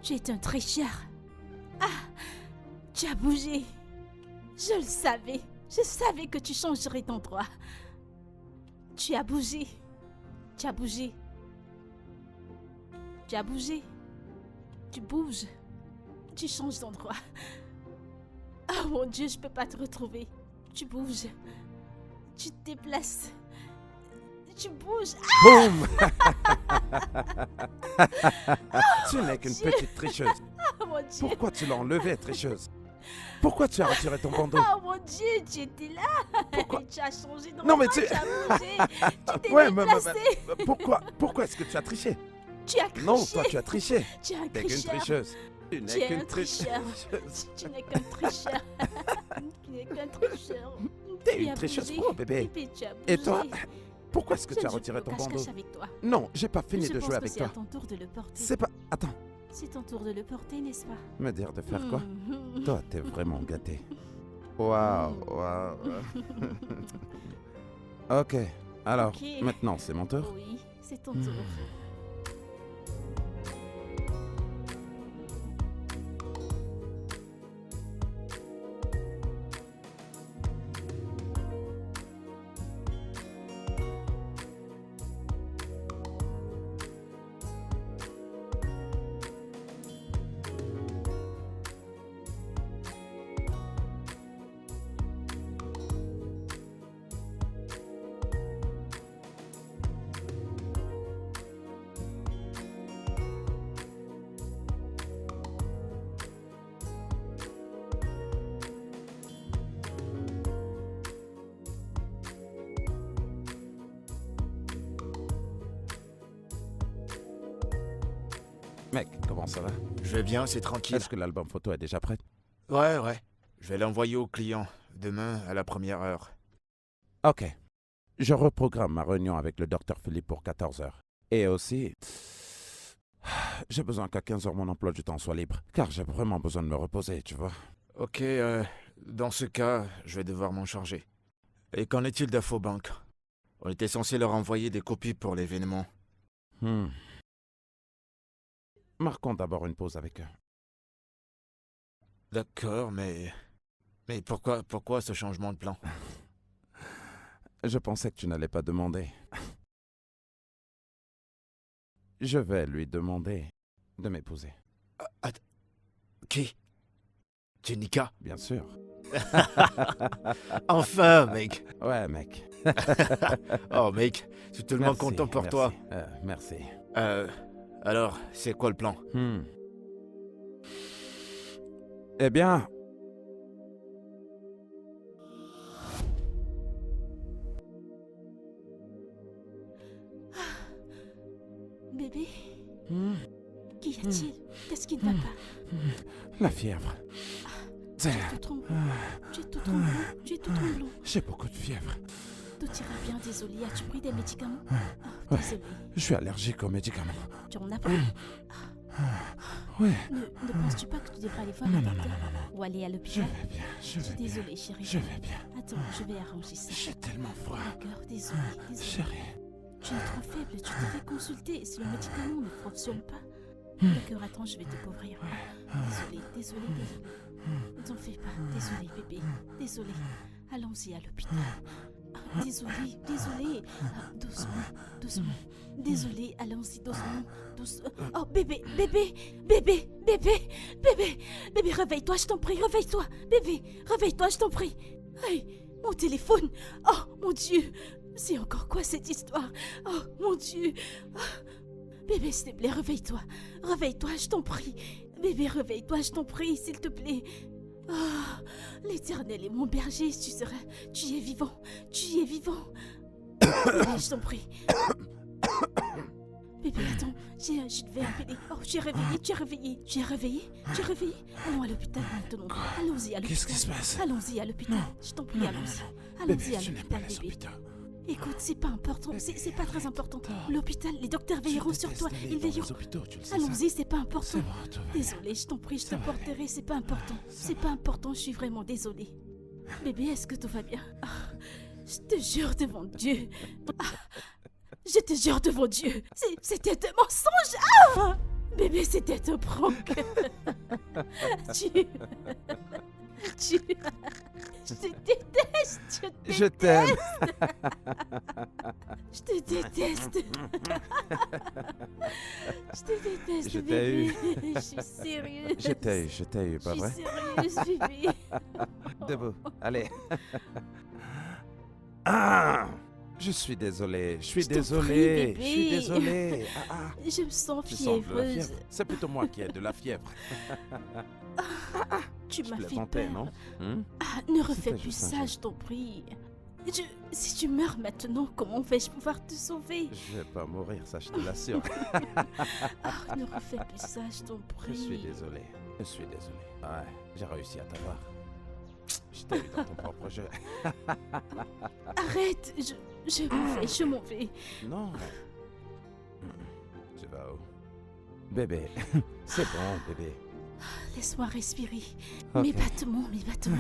Tu es un tricheur. Ah, tu as bougé. Je le savais. Je savais que tu changerais d'endroit. Tu as bougé. Tu as bougé. Tu as bougé. Tu bouges. Tu changes d'endroit. Oh mon Dieu, je peux pas te retrouver. Tu bouges. Tu te déplaces. Tu bouges. Boum. Tu n'es qu'une petite tricheuse. Oh mon Dieu. Pourquoi tu l'as enlevée, tricheuse? Pourquoi tu as retiré ton bandeau? Oh mon Dieu, tu étais là. Pourquoi? Tu as changé d'endroit. Non, mais tu... Tu as bougé. Tu t'es Ouais, déplacé. Pourquoi est-ce que tu as triché? Tu as triché. Non, toi tu as triché. Tu es un T'es qu'une tricheur. tricheuse. Tu Tu n'es es qu'une un tricheur. tricheuse. Tu n'es qu'un tricheur. Tu n'es qu'un tricheur. T'es Tu une as tricheuse bougé. pro, bébé. Bébé, tu as bougé. Et toi? Pourquoi est-ce que Je tu as ne joue retiré plus ton au bandeau? cache-cache avec toi. Non, j'ai pas fini Je de pense jouer que avec c'est toi. à ton tour de le porter. C'est pas... Attends, C'est ton tour de le porter, n'est-ce pas? me dire de faire quoi? Mhm. Toi, t'es vraiment gâté. Waouh, waouh. Ok, alors, Ok. maintenant c'est mon tour. Oui, c'est ton tour. Mec, comment ça va? Je vais bien, c'est tranquille. Est-ce que l'album photo est déjà prêt? Ouais. Je vais l'envoyer au client demain à la première heure. Ok. Je reprogramme ma réunion avec le docteur Philippe pour 14h. Et aussi... J'ai besoin qu'à 15h mon emploi du temps soit libre, car j'ai vraiment besoin de me reposer, tu vois. Ok, dans ce cas, je vais devoir m'en charger. Et qu'en est-il d'Infobank? On était censé leur envoyer des copies pour l'événement. Marquons d'abord une pause avec eux. D'accord, mais pourquoi ce changement de plan? Je pensais que tu n'allais pas demander. Je vais lui demander de m'épouser. Qui? Jenica? Bien sûr. Enfin, mec. Ouais, mec. Oh, mec, je suis tellement Merci, content pour toi. Merci. Alors, c'est quoi le plan? Eh bien... Bébé, qu'y a-t-il? Qu'est-ce qui ne va pas? La fièvre. Tu es tout tremblant. Tu es tout tremblant. Tu es tout tremblant. J'ai beaucoup de fièvre. Tout ira bien, désolé. As-tu pris des médicaments? Ouais. Désolé. Je suis allergique aux médicaments. Tu en as pris? Ouais. Ne penses-tu pas que tu devrais aller voir Non, un non, docteur? non, non, non. Ou aller à Je l'hôpital? vais bien, je Je vais suis bien. désolée, chérie. Je vais bien. Attends, je vais arranger ça. J'ai tellement froid. D'accord, désolée. Chérie. Tu es trop faible, tu te fais consulter. Si le médicament ne fonctionne pas... D'accord, attends, je vais te couvrir. Désolée. Ne t'en fais pas. Désolée, bébé. Désolée. Allons-y à l'hôpital. Désolée. Doucement. Désolée, allons-y, doucement. Oh, bébé, réveille-toi, je t'en prie, réveille-toi. Bébé, réveille-toi, je t'en prie. Hey, mon téléphone. Oh, mon Dieu. C'est encore quoi cette histoire? Oh, mon Dieu. Bébé, s'il te plaît, réveille-toi. Réveille-toi, je t'en prie. Bébé, réveille-toi, je t'en prie, s'il te plaît. Ah, l'Éternel est mon berger, tu es vivant. Bébé, je t'en prie. Bébé, attends, je devais appeler. Oh, tu es réveillé. Allons à l'hôpital maintenant. Allons-y à l'hôpital. Qu'est-ce qui se passe? Allons-y à l'hôpital. Je t'en prie, allons-y. Bébé, Allons-y à tu n'es pas l'hôpital, les bébé. hôpitaux. Écoute, c'est pas important, c'est pas très important. L'hôpital, les docteurs veilleront sur toi, ils veilleront. Les hôpitaux, tu le sais. Allons-y, c'est pas important. C'est bon, tout va bien. Désolée, je t'en prie, je te Ça va aller. porterai, c'est pas important. C'est pas important, je suis vraiment désolée. Bébé, est-ce que tout va bien? Je te jure devant Dieu. Je te jure devant Dieu. C'était un mensonge. Bébé, c'était un prank. tu... tu... Je te déteste. Je t'aime. Je te déteste. Je te déteste, Je t'ai bébé. eu. Je suis sérieuse. Je t'ai eu, pas Je vrai? suis sérieuse, bébé. Debout, allez. Ah, je suis désolé, je suis Je t'en prie, désolé, bébé. je suis désolé. Je me sens Tu sens de la fiévreuse. fièvre? C'est plutôt moi qui ai de la fièvre. Tu Je m'as fait plaisantais, peur. non? Hein? Ah, ne refais C'était plus juste un ça, geste. je t'en prie. Si tu meurs maintenant, comment vais-je pouvoir te sauver? Je vais pas mourir, ça je te l'assure. Ah, ne refais plus ça, je t'en Je prie. suis désolé, je suis désolé. Ouais, j'ai réussi à t'avoir. Je t'ai eu dans ton propre jeu. Arrête, je m'en vais. Non. Tu vas où? Bébé, c'est bon, bébé. Laisse-moi respirer. Ok. Mes battements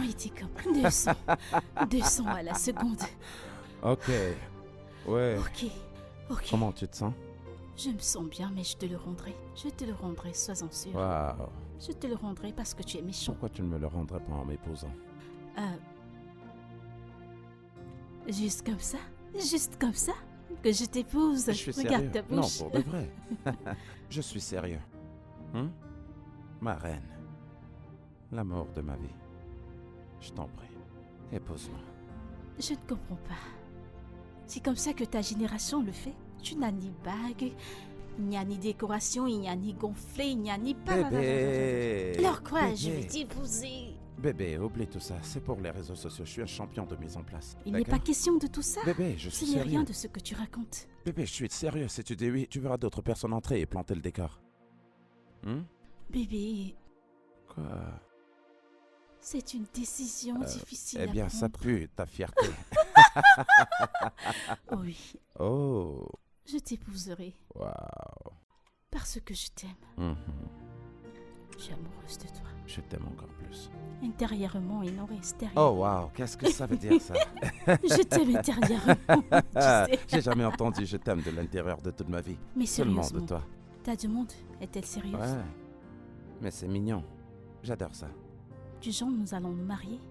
étaient comme 200. 200 à la seconde. Ok. Ouais. Ok. Comment tu te sens? Je me sens bien, mais je te le rendrai. Je te le rendrai, sois-en sûr. Waouh. Je te le rendrai parce que tu es méchant. Pourquoi tu ne me le rendrais pas en m'épousant? Juste comme ça? Juste comme ça? Que je t'épouse? Je suis Regarde sérieux. ta Non, bouche. pour de vrai. Je suis sérieux. Hein? Ma reine. L'amour de ma vie. Je t'en prie. Épouse-moi. Je ne comprends pas. C'est comme ça que ta génération le fait. Tu n'as ni bague, il n'y a ni décoration, il n'y a ni gonflé, il n'y a ni pas. Bébé. Alors quoi, je Bébé. vais t'épouser. Bébé, oublie tout ça. C'est pour les réseaux sociaux. Je suis un champion de mise en place. Il n'est D'accord? pas question de tout ça. Bébé, je Ce suis n'est sérieux. rien de ce que tu racontes. Bébé, je suis sérieux. Si tu dis oui, tu verras d'autres personnes entrer et planter le décor. Hein? Bébé, Quoi? c'est une décision difficile Eh bien, à ça prendre. pue, ta fierté. Oh oui, Oh. je t'épouserai Waouh. parce que je t'aime. Mhm. Je suis amoureuse de toi. Je t'aime encore plus. Intérieurement et non extérieurement. Oh, waouh. Qu'est-ce que ça veut dire, ça? Je t'aime intérieurement, tu sais. J'ai jamais entendu je t'aime de l'intérieur de toute ma vie. Mais Seulement de sérieusement, toi. ta demande est-elle sérieuse? Ouais. Mais c'est mignon. J'adore ça. Du genre, nous allons nous marier,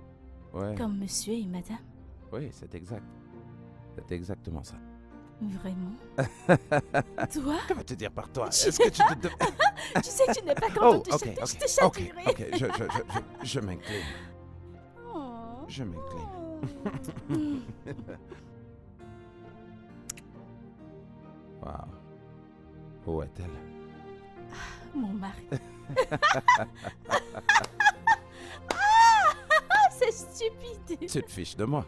Ouais. comme monsieur et madame. Oui, c'est exact. C'est exactement ça. Vraiment? Toi? Comment te dire par toi? Tu- Est-ce que tu te... Tu sais que tu n'es pas Oh, content ok, de ok. je te Ok, châtierai. ok. Je m'incline. Oh. Je m'incline. Waouh. Où est-elle? Mon mari. Ah, c'est stupide. Tu te fiches de moi.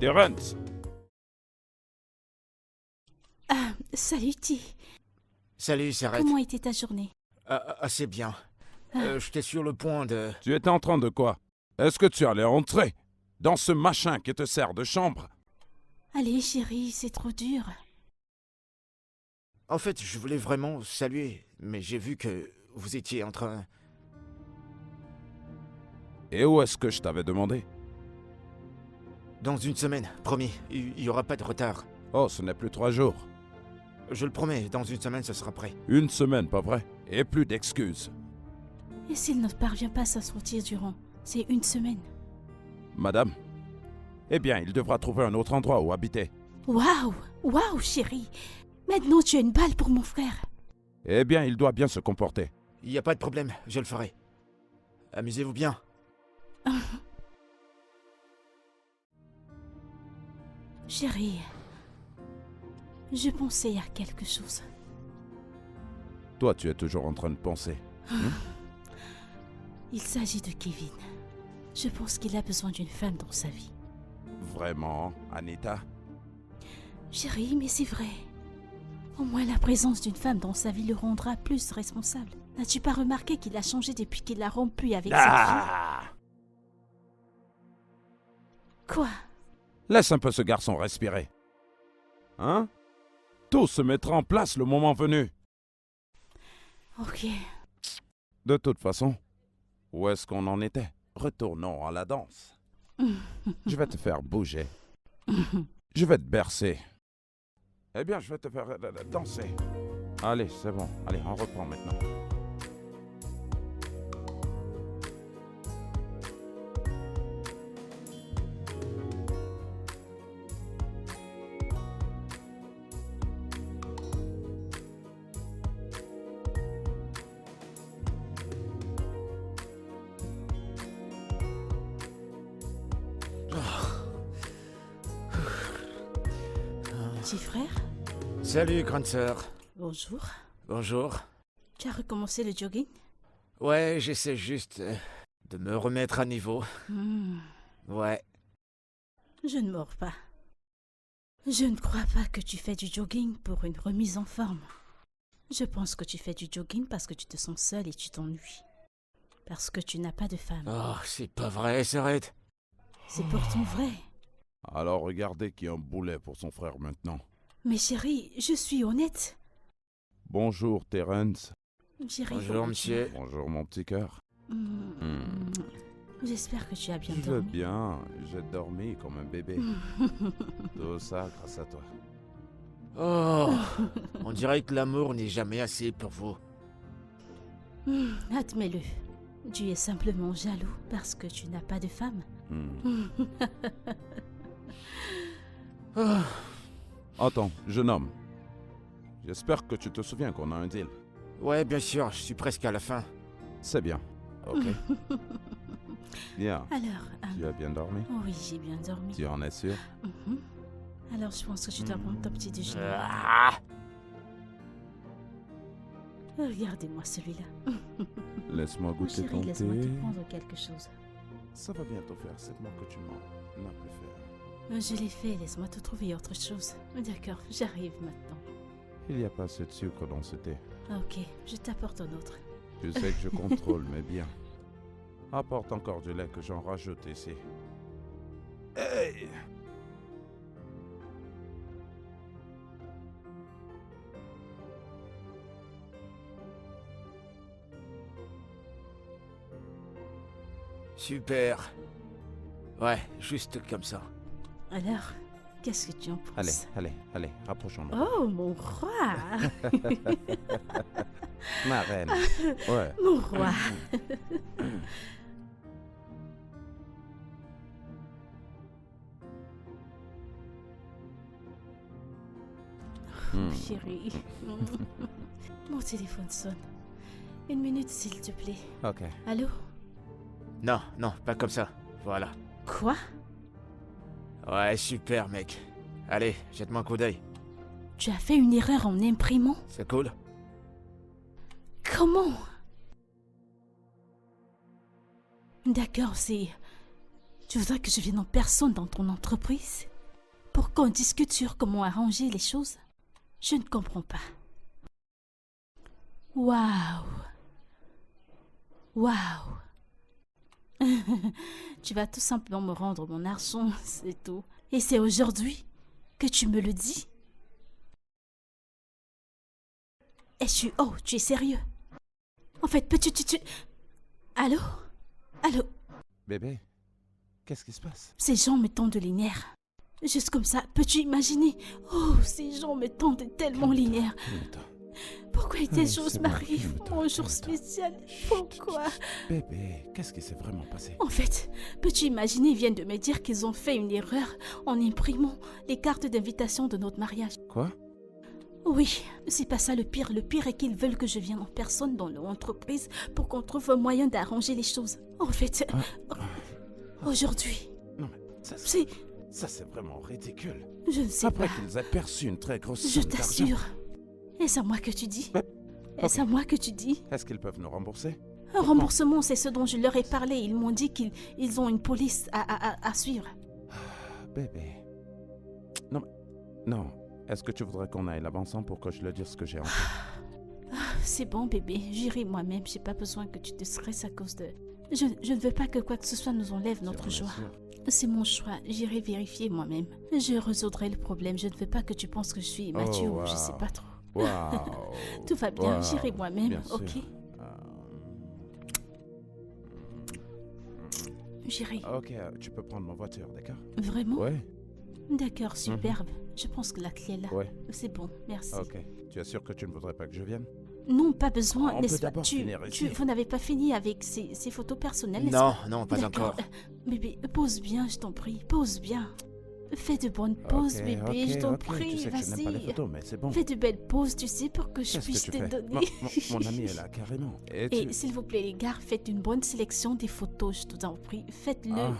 Terence. Salut T. Salut, Sarette. Comment était ta journée? Assez bien. J'étais sur le point de... Tu étais en train de quoi? Est-ce que tu allais entrer dans ce machin qui te sert de chambre? Allez chérie, c'est trop dur. En fait, je voulais vraiment saluer, mais j'ai vu que vous étiez en train... Et où est-ce que je t'avais demandé? Dans une semaine, promis, il n'y aura pas de retard. Oh, ce n'est plus 3 jours. Je le promets, dans une semaine, ce sera prêt. Une semaine, pas vrai? Et plus d'excuses. Et s'il ne parvient pas à s'assortir durant ces une semaine? Madame? Eh bien, il devra trouver un autre endroit où habiter. Waouh! Waouh, chérie! Maintenant tu as une balle pour mon frère. Eh bien, il doit bien se comporter. Il n'y a pas de problème, je le ferai. Amusez-vous bien. Chérie, je pensais à quelque chose. Toi, tu es toujours en train de penser. Il s'agit de Kevin. Je pense qu'il a besoin d'une femme dans sa vie. Vraiment, Anita? Chérie, mais c'est vrai. Au moins la présence d'une femme dans sa vie le rendra plus responsable. N'as-tu pas remarqué qu'il a changé depuis qu'il a rompu avec cette fille? Ah! Quoi? Laisse un peu ce garçon respirer. Hein? Tout se mettra en place le moment venu. Ok. De toute façon, où est-ce qu'on en était? Retournons à la danse. Je vais te faire bouger. Je vais te bercer. Eh bien, je vais te faire danser. Allez, c'est bon. Allez, on reprend maintenant. Petit frère? Salut, grande sœur. Bonjour. Bonjour. Tu as recommencé le jogging? Ouais, j'essaie juste de me remettre à niveau. Ouais. Je ne mords pas. Je ne crois pas que tu fais du jogging pour une remise en forme. Je pense que tu fais du jogging parce que tu te sens seul et tu t'ennuies. Parce que tu n'as pas de femme. Oh, c'est pas vrai, s'arrête. C'est pourtant vrai. Alors regardez qui a un boulet pour son frère maintenant. Mais chérie, je suis honnête. Bonjour, Terence. Chérie, Bonjour, monsieur. Bonjour, mon petit cœur. J'espère que tu as bien Je vais dormi. bien. J'ai dormi comme un bébé. Tout ça grâce à toi. Oh, on dirait que l'amour n'est jamais assez pour vous. Admets-le. Tu es simplement jaloux parce que tu n'as pas de femme. Oh, Attends, jeune homme. J'espère que tu te souviens qu'on a un deal. ouais, bien sûr, je suis presque à la fin. C'est bien. Ok. Bien. Alors, Tu as bien dormi? oui, j'ai bien dormi. Tu en es sûr? Mhm. Alors, je pense que tu dois prendre ton petit déjeuner. Ah, Regardez-moi celui-là. Laisse-moi goûter Chérie, ton laisse-moi thé. te prendre quelque chose. Ça va bientôt faire 7 mois que tu m'en as plus fait. Je l'ai fait, laisse-moi te trouver autre chose. D'accord, j'arrive maintenant. Il n'y a pas assez de sucre dans ce thé. Ok, je t'apporte un autre. Tu sais que je contrôle, mais bien. Apporte encore du lait que j'en rajoute ici. Hey! super. Ouais, juste comme ça. Alors, qu'est-ce que tu en penses? Allez, rapprochons-nous. Oh, mon roi! Ma reine. Ouais. Mon roi! Chérie. Mon téléphone sonne. 1 minute, s'il te plaît. Ok. Allô? Non, non, pas comme ça. Voilà. Quoi? Ouais, super, mec. Allez, jette-moi un coup d'œil. Tu as fait une erreur en imprimant? C'est cool? Comment? D'accord, c'est... Tu voudrais que je vienne en personne dans ton entreprise? Pour qu'on discute sur comment arranger les choses? Je ne comprends pas. Waouh! Waouh! Tu vas tout simplement me rendre mon argent, c'est tout. Et c'est aujourd'hui que tu me le dis? Oh, tu es sérieux? En fait, peux-tu... Allô? Allô? Bébé, qu'est-ce qui se passe? Ces gens me tendent les nerfs. Juste comme ça, peux-tu imaginer? Oh, ces gens me tendent tellement les nerfs. Calme-toi. Pourquoi des Hey, choses c'est bon, m'arrivent? calme-toi, Mon jour calme-toi. spécial. Chut, Pourquoi? chut, chut. Bébé, qu'est-ce qui s'est vraiment passé? En fait, peux-tu imaginer, ils viennent de me dire qu'ils ont fait une erreur en imprimant les cartes d'invitation de notre mariage. Quoi? Oui, c'est pas ça le pire. Le pire est qu'ils veulent que je vienne en personne dans leur entreprise pour qu'on trouve un moyen d'arranger les choses. En fait, aujourd'hui, Non mais, c'est... ça c'est vraiment ridicule. Je ne sais Après pas. qu'ils aient perçu une très grosse Je somme d'argent. t'assure. Est-ce à moi que tu dis? Mais- Est-ce à moi que tu dis? Est-ce qu'ils peuvent nous rembourser? Un remboursement, c'est ce dont je leur ai parlé. Ils m'ont dit qu'ils ont une police à suivre. Bébé. Non, mais... Non, Est-ce que tu voudrais qu'on aille là-bas ensemble pour que je le dise ce que j'ai en tête? C'est bon, bébé. J'irai moi-même. J'ai pas besoin que tu te stresses à cause de... Je ne veux pas que quoi que ce soit nous enlève notre Sûr, joie. bien sûr. C'est mon choix. J'irai vérifier moi-même. Je résoudrai le problème. Je ne veux pas que tu penses que je suis immature ou je sais wow. pas trop. Waouh. Tout va bien. Wow. J'irai moi-même, Bien sûr. ok? J'irai. Ok, tu peux prendre ma voiture, d'accord? Vraiment? Ouais. D'accord, superbe. Je pense que la clé est là. Ouais. C'est bon, merci. Ok. Tu es sûr que tu ne voudrais pas que je vienne? Non, pas besoin, On n'est-ce peut pas? d'abord finir ici. Vous n'avez pas fini avec ces photos personnelles, n'est-ce Non, pas? non, pas D'accord. encore. Bébé, pose bien, je t'en prie. Pose bien. Fais de bonnes poses, Ok, bébé, ok, je t'en ok. prie. Tu sais que je n'aime pas les Vas-y. photos, mais c'est bon. Fais de belles poses, tu sais, pour que je Qu'est-ce puisse que tu te fais? donner. Mon ami est là, carrément. Et tu... Et s'il vous plaît, les gars, faites une bonne sélection des photos, je t'en prie. Faites-le. Ah.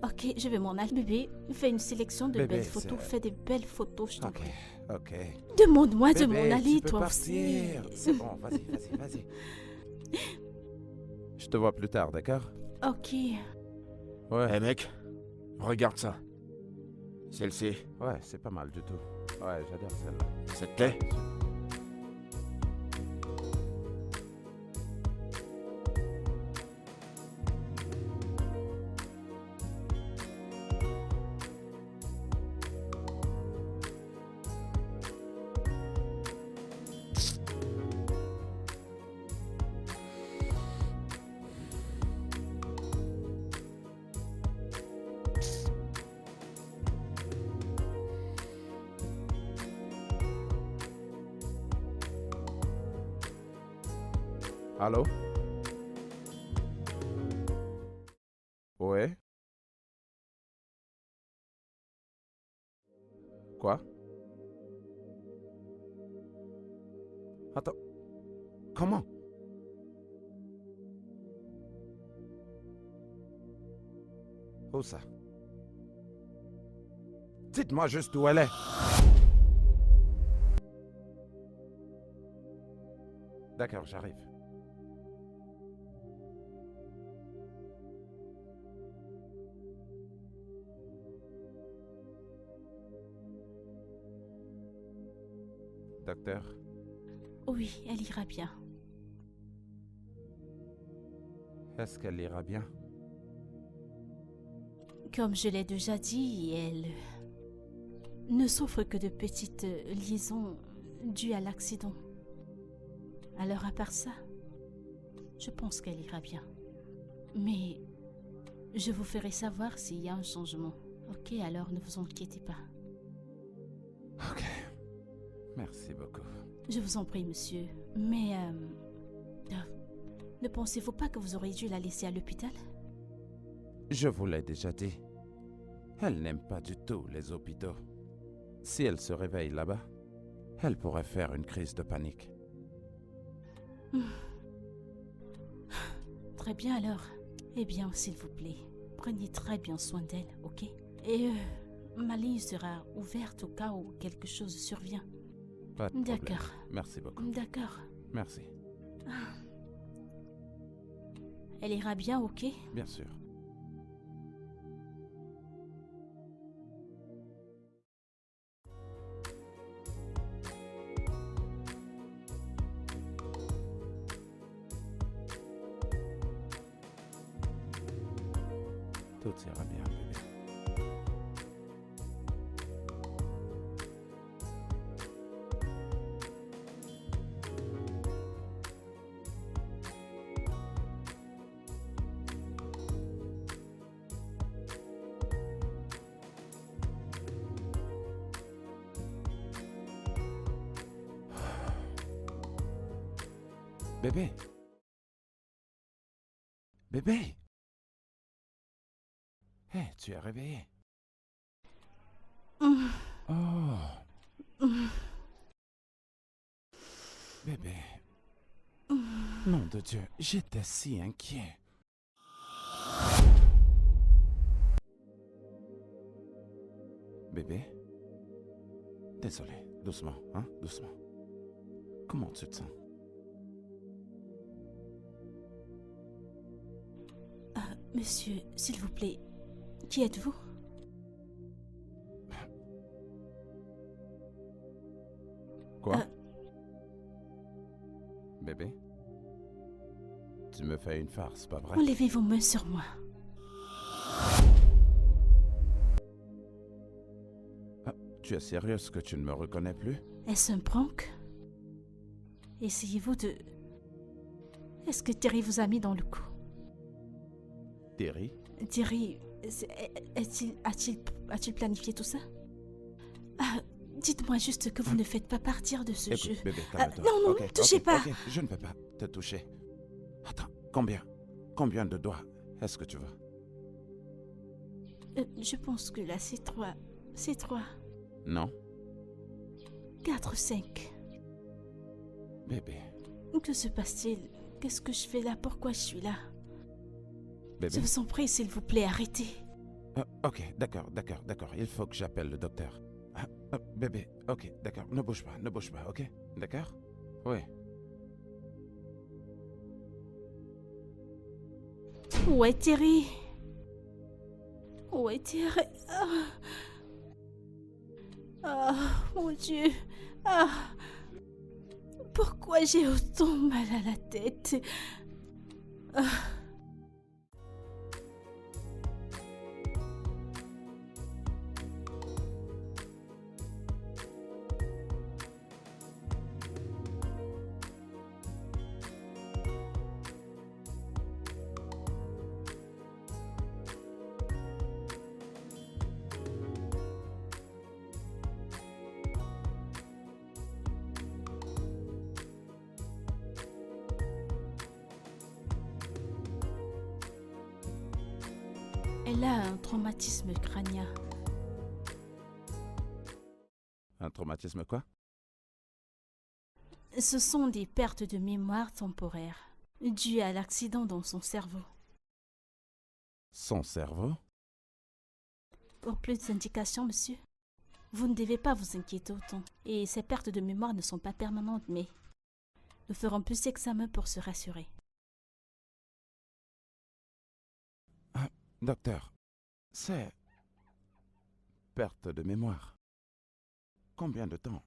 Ok, je vais m'en aller. Bébé, fais une sélection de Bébé, belles photos. c'est- Fais des belles photos, je t'en Ok, prie. ok. Demande-moi de Bébé, m'en aller, tu peux toi partir. aussi. C'est bon, vas-y. Je te vois plus tard, d'accord? Ok. Ouais. Eh mec, regarde ça. Celle-ci, Ouais, c'est pas mal du tout. Ouais, j'adore celle-là. ça te plaît? Allô? Ouais? Quoi? Attends. Comment? Où ça? Dites-moi juste où elle est. D'accord, j'arrive. Docteur, Oui, elle ira bien. est-ce qu'elle ira bien? Comme je l'ai déjà dit, elle ne souffre que de petites liaisons dues à l'accident. Alors à part ça, je pense qu'elle ira bien. Mais je vous ferai savoir s'il y a un changement. Ok, alors ne vous inquiétez pas. Ok. Merci beaucoup. Je vous en prie, monsieur. Mais ne pensez-vous pas que vous auriez dû la laisser à l'hôpital? Je vous l'ai déjà dit. Elle n'aime pas du tout les hôpitaux. Si elle se réveille là-bas, elle pourrait faire une crise de panique. Très bien alors. Eh bien, s'il vous plaît, prenez très bien soin d'elle, ok? Et ma ligne sera ouverte au cas où quelque chose survient. Pas de problème. D'accord. Merci beaucoup. D'accord. Merci. Elle ira bien, ok? Bien sûr. Tout ira bien, bébé. Bébé. Bébé. Hé, tu es réveillé. Oh. Bébé. Nom de Dieu, j'étais si inquiet. Bébé. Désolé, doucement, hein, doucement. Comment tu te sens? Monsieur, s'il vous plaît, qui êtes-vous? Quoi? Bébé? Tu me fais une farce, pas vrai? Enlevez vos mains sur moi. Tu es sérieuse que tu ne me reconnais plus? Est-ce un prank? Essayez-vous de... Est-ce que Terry vous a mis dans le coup? Terry? Terry, a-t-il planifié tout ça? Dites-moi juste que vous ne faites pas partir de ce Écoute, jeu. bébé, calme-toi. Non, Ok, touchez pas. ok, je ne vais pas te toucher. Attends, combien de doigts est-ce que tu veux? Je pense que là, c'est 3. C'est 3. Non? 4, 5. Bébé, Que se passe-t-il? Qu'est-ce que je fais là? Pourquoi je suis là? bébé. Je vous en prie, s'il vous plaît, arrêtez. Ok, d'accord. Il faut que j'appelle le docteur. Bébé, ok, d'accord. Ne bouge pas, ok? D'accord? Oui. Où est Terry? Où est Terry? Mon Dieu. Pourquoi j'ai autant mal à la tête? Elle a un traumatisme crânien. Un traumatisme quoi? Ce sont des pertes de mémoire temporaires dues à l'accident dans son cerveau. Son cerveau? Pour plus d'indications, monsieur, vous ne devez pas vous inquiéter autant. Et ces pertes de mémoire ne sont pas permanentes, mais nous ferons plus d'examens pour se rassurer. Docteur, c'est... perte de mémoire. Combien de temps?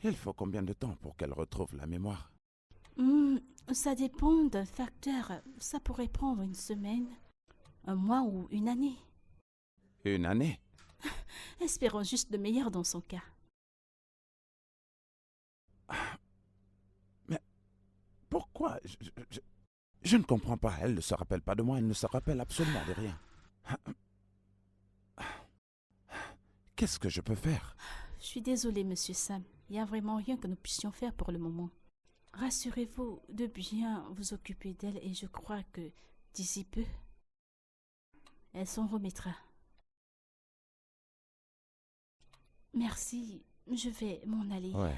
Il faut combien de temps pour qu'elle retrouve la mémoire? Ça dépend d'un facteur. Ça pourrait prendre une semaine, un mois ou une année. Une année? Espérons juste le meilleur dans son cas. Mais pourquoi? Je ne comprends pas. Elle ne se rappelle pas de moi. Elle ne se rappelle absolument de rien. Qu'est-ce que je peux faire? Je suis désolée, monsieur Sam. Il n'y a vraiment rien que nous puissions faire pour le moment. Rassurez-vous de bien vous occuper d'elle et je crois que d'ici peu, elle s'en remettra. Merci, je vais m'en aller. Ouais.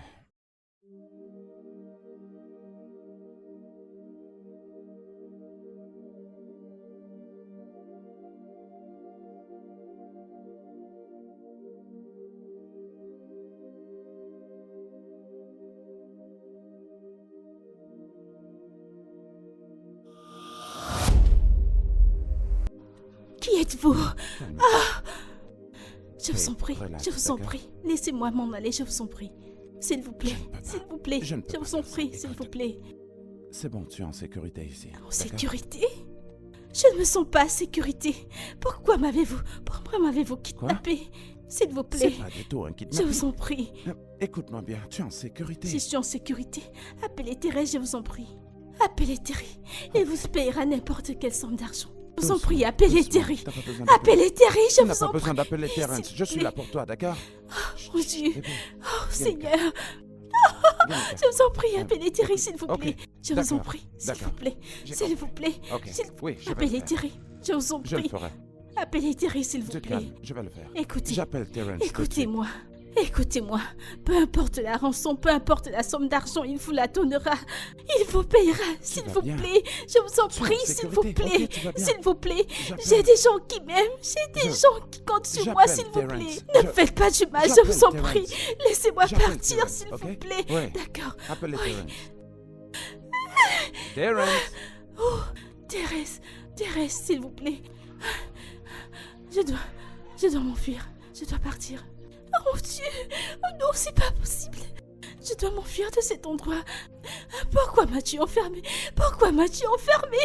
Qui êtes-vous? Je vous en prie, Relax, je vous en d'accord? prie. Laissez-moi m'en aller, je vous en prie. S'il vous plaît, Je ne peux pas. s'il vous plaît. Je ne peux Je pas vous en faire ça. prie, s'il Écoute. vous plaît. C'est bon, tu es en sécurité ici. En d'accord? sécurité? Je ne me sens pas en sécurité. Pourquoi m'avez-vous kidnappé? S'il vous C'est plaît, pas du tout un je kidnapping. vous en prie. Écoute-moi bien, tu es en sécurité. Si je suis en sécurité, appelez Thérèse, je vous en prie. Appelez Terry. Il vous payera n'importe quelle somme d'argent. Je vous en Doucement, prie, appelez doucement. Terry. T'as pas besoin d'appeler- Appelez Terry, je Tu n'as vous pas en besoin prie. d'appeler Terrence. S'il Je vous suis plaît. là pour toi, d'accord? Mon Dieu. Bébé, Oh, viens, Seigneur. viens, Je vous en prie, appelez Terry, s'il vous Ok, plaît. Je vous en d'accord, prie, s'il d'accord. vous plaît. J'ai S'il compris. vous plaît. Ok, S'il vous oui, je vais Appelez le faire. Terry. Je vous en Je le prie. ferai. Appelez Terry, s'il vous Tu te plaît. calmes, je vais le faire. Écoutez. J'appelle Terrence. tout de suite. Écoutez-moi. Écoutez-moi. Peu importe la rançon, peu importe la somme d'argent, il vous la donnera. Il vous payera, s'il vas vous bien. plaît. Je vous en Tu es en prie, s'il vous sécurité, plaît. ok, tu vas bien. S'il vous plaît. J'appelle- J'ai des gens qui m'aiment. J'ai des Je- gens qui comptent sur moi, j'appelle s'il vous Terrence. plaît. Ne Je- faites pas du mal, je j'appelle vous en Terrence. prie. Laissez-moi J'appelle partir, Terrence, s'il ok? vous plaît. Ouais. D'accord. Appelez Oui. Terrence. Terrence. Oh, Thérèse, s'il vous plaît. Je dois m'enfuir. Je dois partir. Oh mon Dieu. Oh non, c'est pas possible. Je dois m'enfuir de cet endroit. Pourquoi m'as-tu enfermé? Pourquoi m'as-tu enfermé?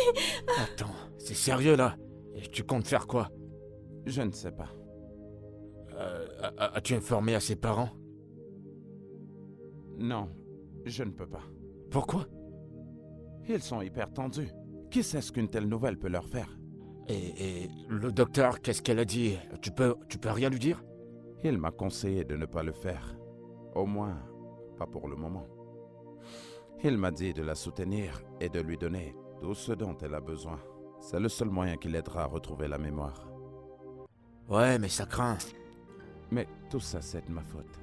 Attends, c'est sérieux là? Et tu comptes faire quoi? Je ne sais pas. As-tu informé à ses parents? Non, je ne peux pas. Pourquoi? Ils sont hyper tendus. Qui sait ce qu'une telle nouvelle peut leur faire? Et le docteur, qu'est-ce qu'elle a dit? Tu peux rien lui dire? Il m'a conseillé de ne pas le faire. Au moins, pas pour le moment. Il m'a dit de la soutenir et de lui donner tout ce dont elle a besoin. C'est le seul moyen qui l'aidera à retrouver la mémoire. Ouais, mais ça craint. Mais tout ça, c'est de ma faute.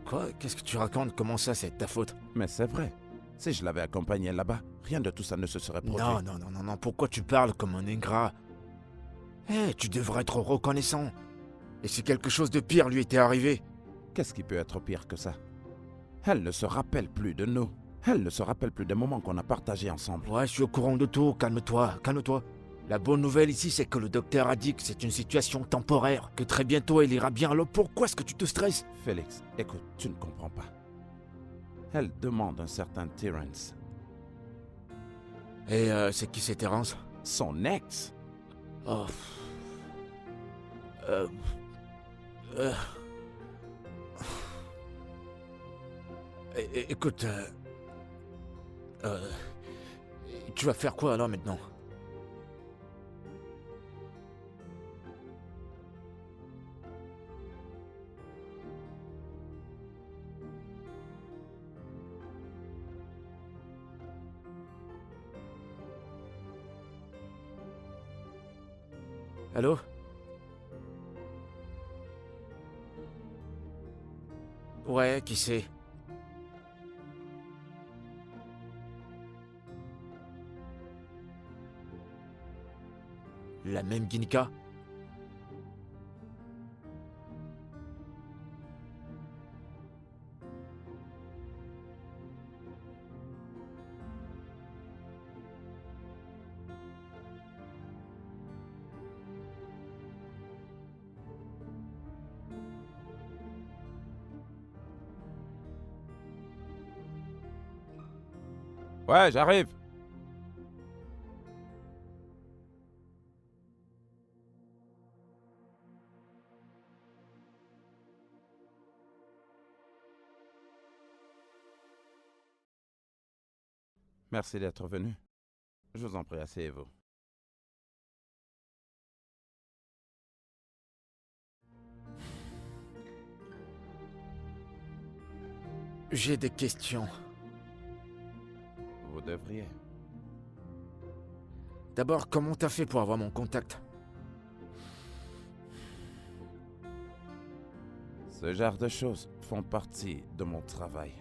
Quoi? Qu'est-ce que tu racontes? Comment ça, c'est de ta faute? Mais c'est vrai. Si je l'avais accompagnée là-bas, rien de tout ça ne se serait produit. Non, pourquoi tu parles comme un ingrat? Tu devrais être reconnaissant. Et si quelque chose de pire lui était arrivé? Qu'est-ce qui peut être pire que ça? Elle ne se rappelle plus de nous. Elle ne se rappelle plus des moments qu'on a partagés ensemble. Ouais, je suis au courant de tout, calme-toi. La bonne nouvelle ici, c'est que le docteur a dit que c'est une situation temporaire, que très bientôt elle ira bien, alors pourquoi est-ce que tu te stresses? Félix, écoute, tu ne comprends pas. Elle demande un certain Terrence. Et c'est qui c'est Terrence? Son ex? Oh. Écoute, tu vas faire quoi alors maintenant? Allô? Ouais, qui c'est? La même Ginika? Ouais, j'arrive. Merci d'être venu. Je vous en prie, asseyez-vous. J'ai des questions. Vous devriez. D'abord, comment t'as fait pour avoir mon contact? Ce genre de choses font partie de mon travail.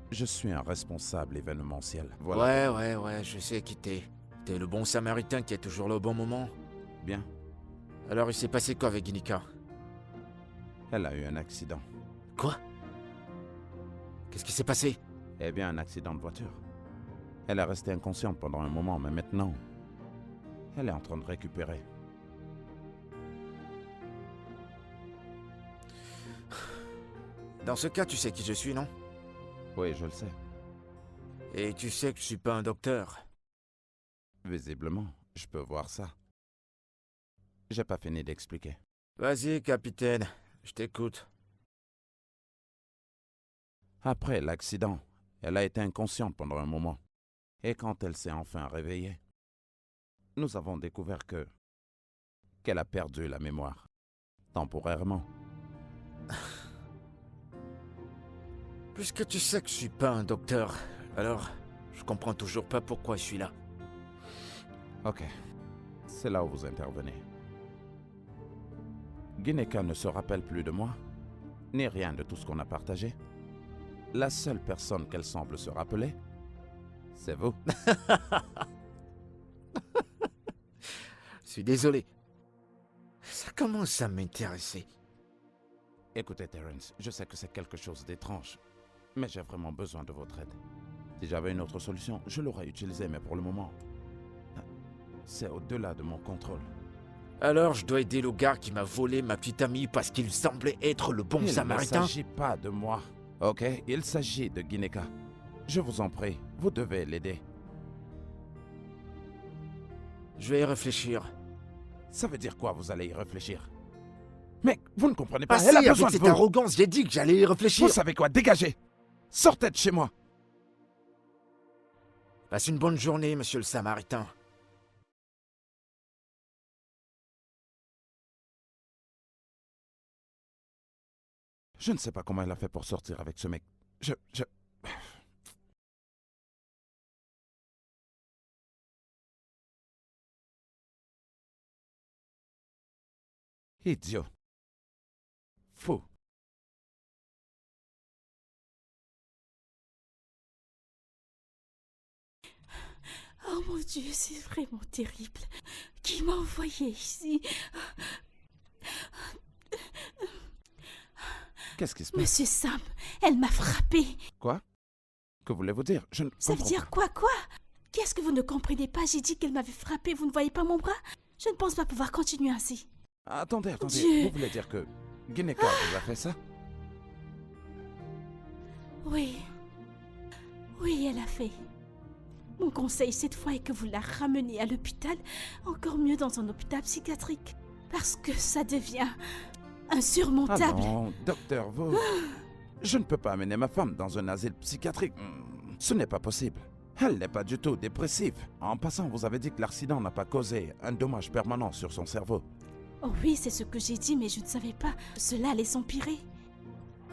Je suis un responsable événementiel. Voilà. Ouais, je sais qui t'es. T'es le bon samaritain qui est toujours là au bon moment. Bien. Alors il s'est passé quoi avec Ginika? Elle a eu un accident. Quoi? Qu'est-ce qui s'est passé? Eh bien, un accident de voiture. Elle est restée inconsciente pendant un moment, mais maintenant, elle est en train de récupérer. Dans ce cas, tu sais qui je suis, non? Oui, je le sais. Et tu sais que je suis pas un docteur. Visiblement, je peux voir ça. J'ai pas fini d'expliquer. Vas-y, capitaine, je t'écoute. Après l'accident, elle a été inconsciente pendant un moment. Et quand elle s'est enfin réveillée, nous avons découvert qu'elle a perdu la mémoire. Temporairement. Puisque tu sais que je suis pas un docteur, alors je comprends toujours pas pourquoi je suis là. Ok. C'est là où vous intervenez. Ginika ne se rappelle plus de moi, ni rien de tout ce qu'on a partagé. La seule personne qu'elle semble se rappeler, c'est vous. Je suis désolé. Ça commence à m'intéresser. Écoutez, Terrence, je sais que c'est quelque chose d'étrange, mais j'ai vraiment besoin de votre aide. Si j'avais une autre solution, je l'aurais utilisée, mais pour le moment, c'est au-delà de mon contrôle. Alors je dois aider le gars qui m'a volé ma petite amie parce qu'il semblait être le bon samaritain? Il ne s'agit pas de moi. Ok, il s'agit de Gineka. Je vous en prie, vous devez l'aider. Je vais y réfléchir. Ça veut dire quoi, vous allez y réfléchir? Mec, vous ne comprenez pas, Passez elle a avec besoin de cette vous. arrogance, j'ai dit que j'allais y réfléchir. Vous savez quoi, dégagez. Sortez de chez moi. Passe une bonne journée, monsieur le Samaritain. Je ne sais pas comment elle a fait pour sortir avec ce mec. Je... Idiot. Fou. Oh mon Dieu, c'est vraiment terrible. Qui m'a envoyé ici? Qu'est-ce qui se passe? Monsieur Sam, elle m'a frappé. Quoi? Que voulez-vous dire? Je ne Ça veut comprends dire quoi? Qu'est-ce que vous ne comprenez pas? J'ai dit qu'elle m'avait frappé, vous ne voyez pas mon bras? Je ne pense pas pouvoir continuer ainsi. pas. Attendez. Dieu. Vous voulez dire que Gineka vous a fait ça? Oui. Oui, elle a fait. Mon conseil cette fois est que vous la ramenez à l'hôpital, encore mieux dans un hôpital psychiatrique. Parce que ça devient Ah insurmontable. non, docteur, vous... Je ne peux pas amener ma femme dans un asile psychiatrique. Ce n'est pas possible. Elle n'est pas du tout dépressive. En passant, vous avez dit que l'accident n'a pas causé un dommage permanent sur son cerveau. Oh oui, c'est ce que j'ai dit, mais je ne savais pas que cela allait s'empirer.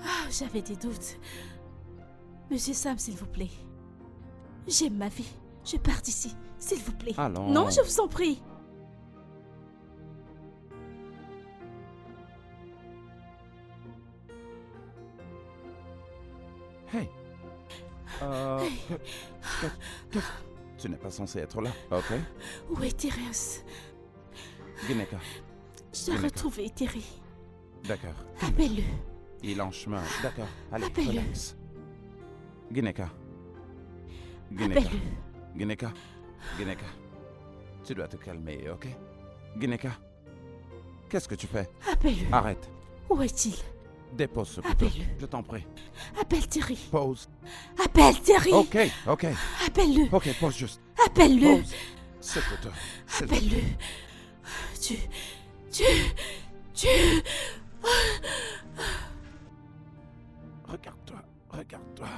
Ah, j'avais des doutes. Monsieur Sam, s'il vous plaît. J'aime ma vie. Je pars d'ici, s'il vous plaît. Allons. Non, je vous en prie. Hey. Tu n'es pas censé être là, ok? Où est Thérèse? Gineka, Je dois Gineka. retrouver Terry. d'accord. Appelle-le. Il est en chemin, d'accord. Allez, Appelle-le. relax. Gineka. Appelle-le. Gineka. Tu dois te calmer, ok? Gineka. Qu'est-ce que tu fais? Appelle-le. Arrête. Où est-il? Dépose ce couteau. Appelle-le. Je t'en prie. Appelle Terry. Pause. Appelle Terry. Ok. Appelle-le. Ok, pause juste. Appelle-le. Pause. Ce couteau. Appelle-le. Tu... Regarde-toi.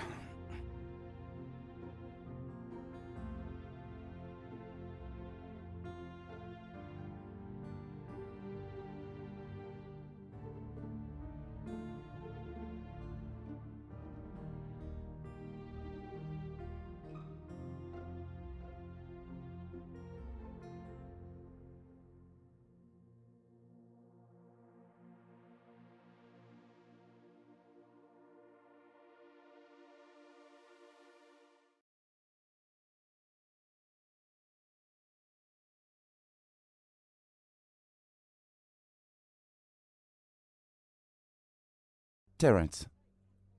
Terence,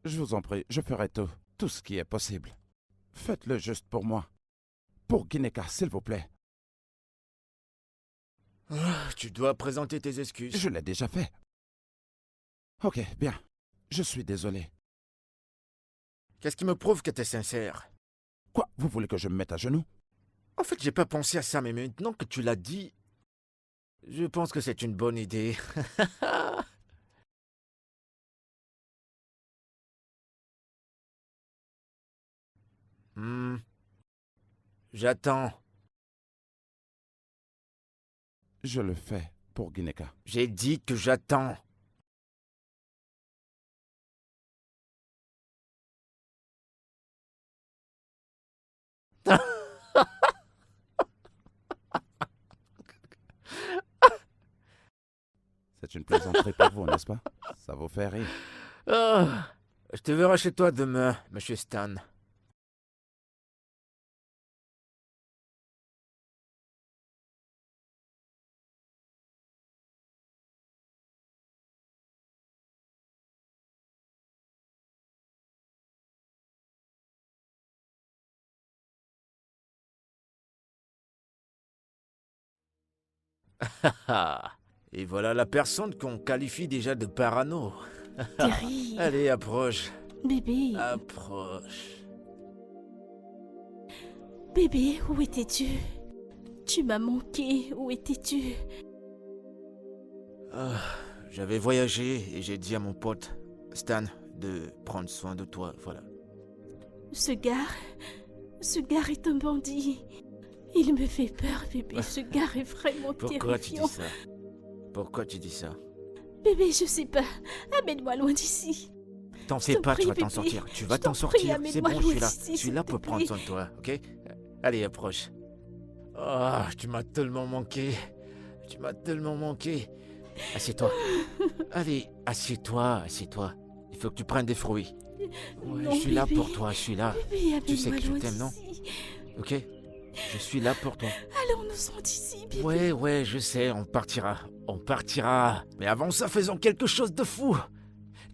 je vous en prie, je ferai tout ce qui est possible. Faites-le juste pour moi. Pour Gineka, s'il vous plaît. Tu dois présenter tes excuses. Je l'ai déjà fait. Ok, bien. Je suis désolé. Qu'est-ce qui me prouve que t'es sincère? Quoi? Vous voulez que je me mette à genoux? En fait, j'ai pas pensé à ça, mais maintenant que tu l'as dit, je pense que c'est une bonne idée. J'attends. Je le fais pour Gineka. J'ai dit que j'attends. C'est une plaisanterie pour vous, n'est-ce pas? Ça vous fait rire. Ah, je te verrai chez toi demain, monsieur Stan. Et voilà la personne qu'on qualifie déjà de parano. Terry. Allez, approche. Bébé, Approche. bébé, où étais-tu? Tu m'as manqué, où étais-tu? Ah, j'avais voyagé et j'ai dit à mon pote, Stan, de prendre soin de toi, voilà. Ce gars est un bandit. Il me fait peur, bébé. Ce gars est vraiment Pourquoi tu terrifiant. dis ça? Pourquoi tu dis ça? Bébé, je sais pas. Amène-moi loin d'ici. T'en Je fais t'en pas, tu prie, vas t'en bébé. sortir. Tu vas Je t'en t'en prie, sortir. C'est bon, amène-moi je suis loin là. d'ici, Je suis là s'il te pour prendre plaît. soin de toi, ok? Allez, approche. Ah, tu m'as tellement manqué. Tu m'as tellement manqué. Assieds-toi. Allez, assieds-toi, assieds-toi. Il faut que tu prennes des fruits. Ouais, Non, je suis là bébé. pour toi, je suis là. Bébé, Tu sais amène-moi que je loin t'aime, non? d'ici. Ok? Je suis là pour toi. Allons-nous-en d'ici, bébé. Ouais, je sais, on partira. On partira. Mais avant ça, faisons quelque chose de fou.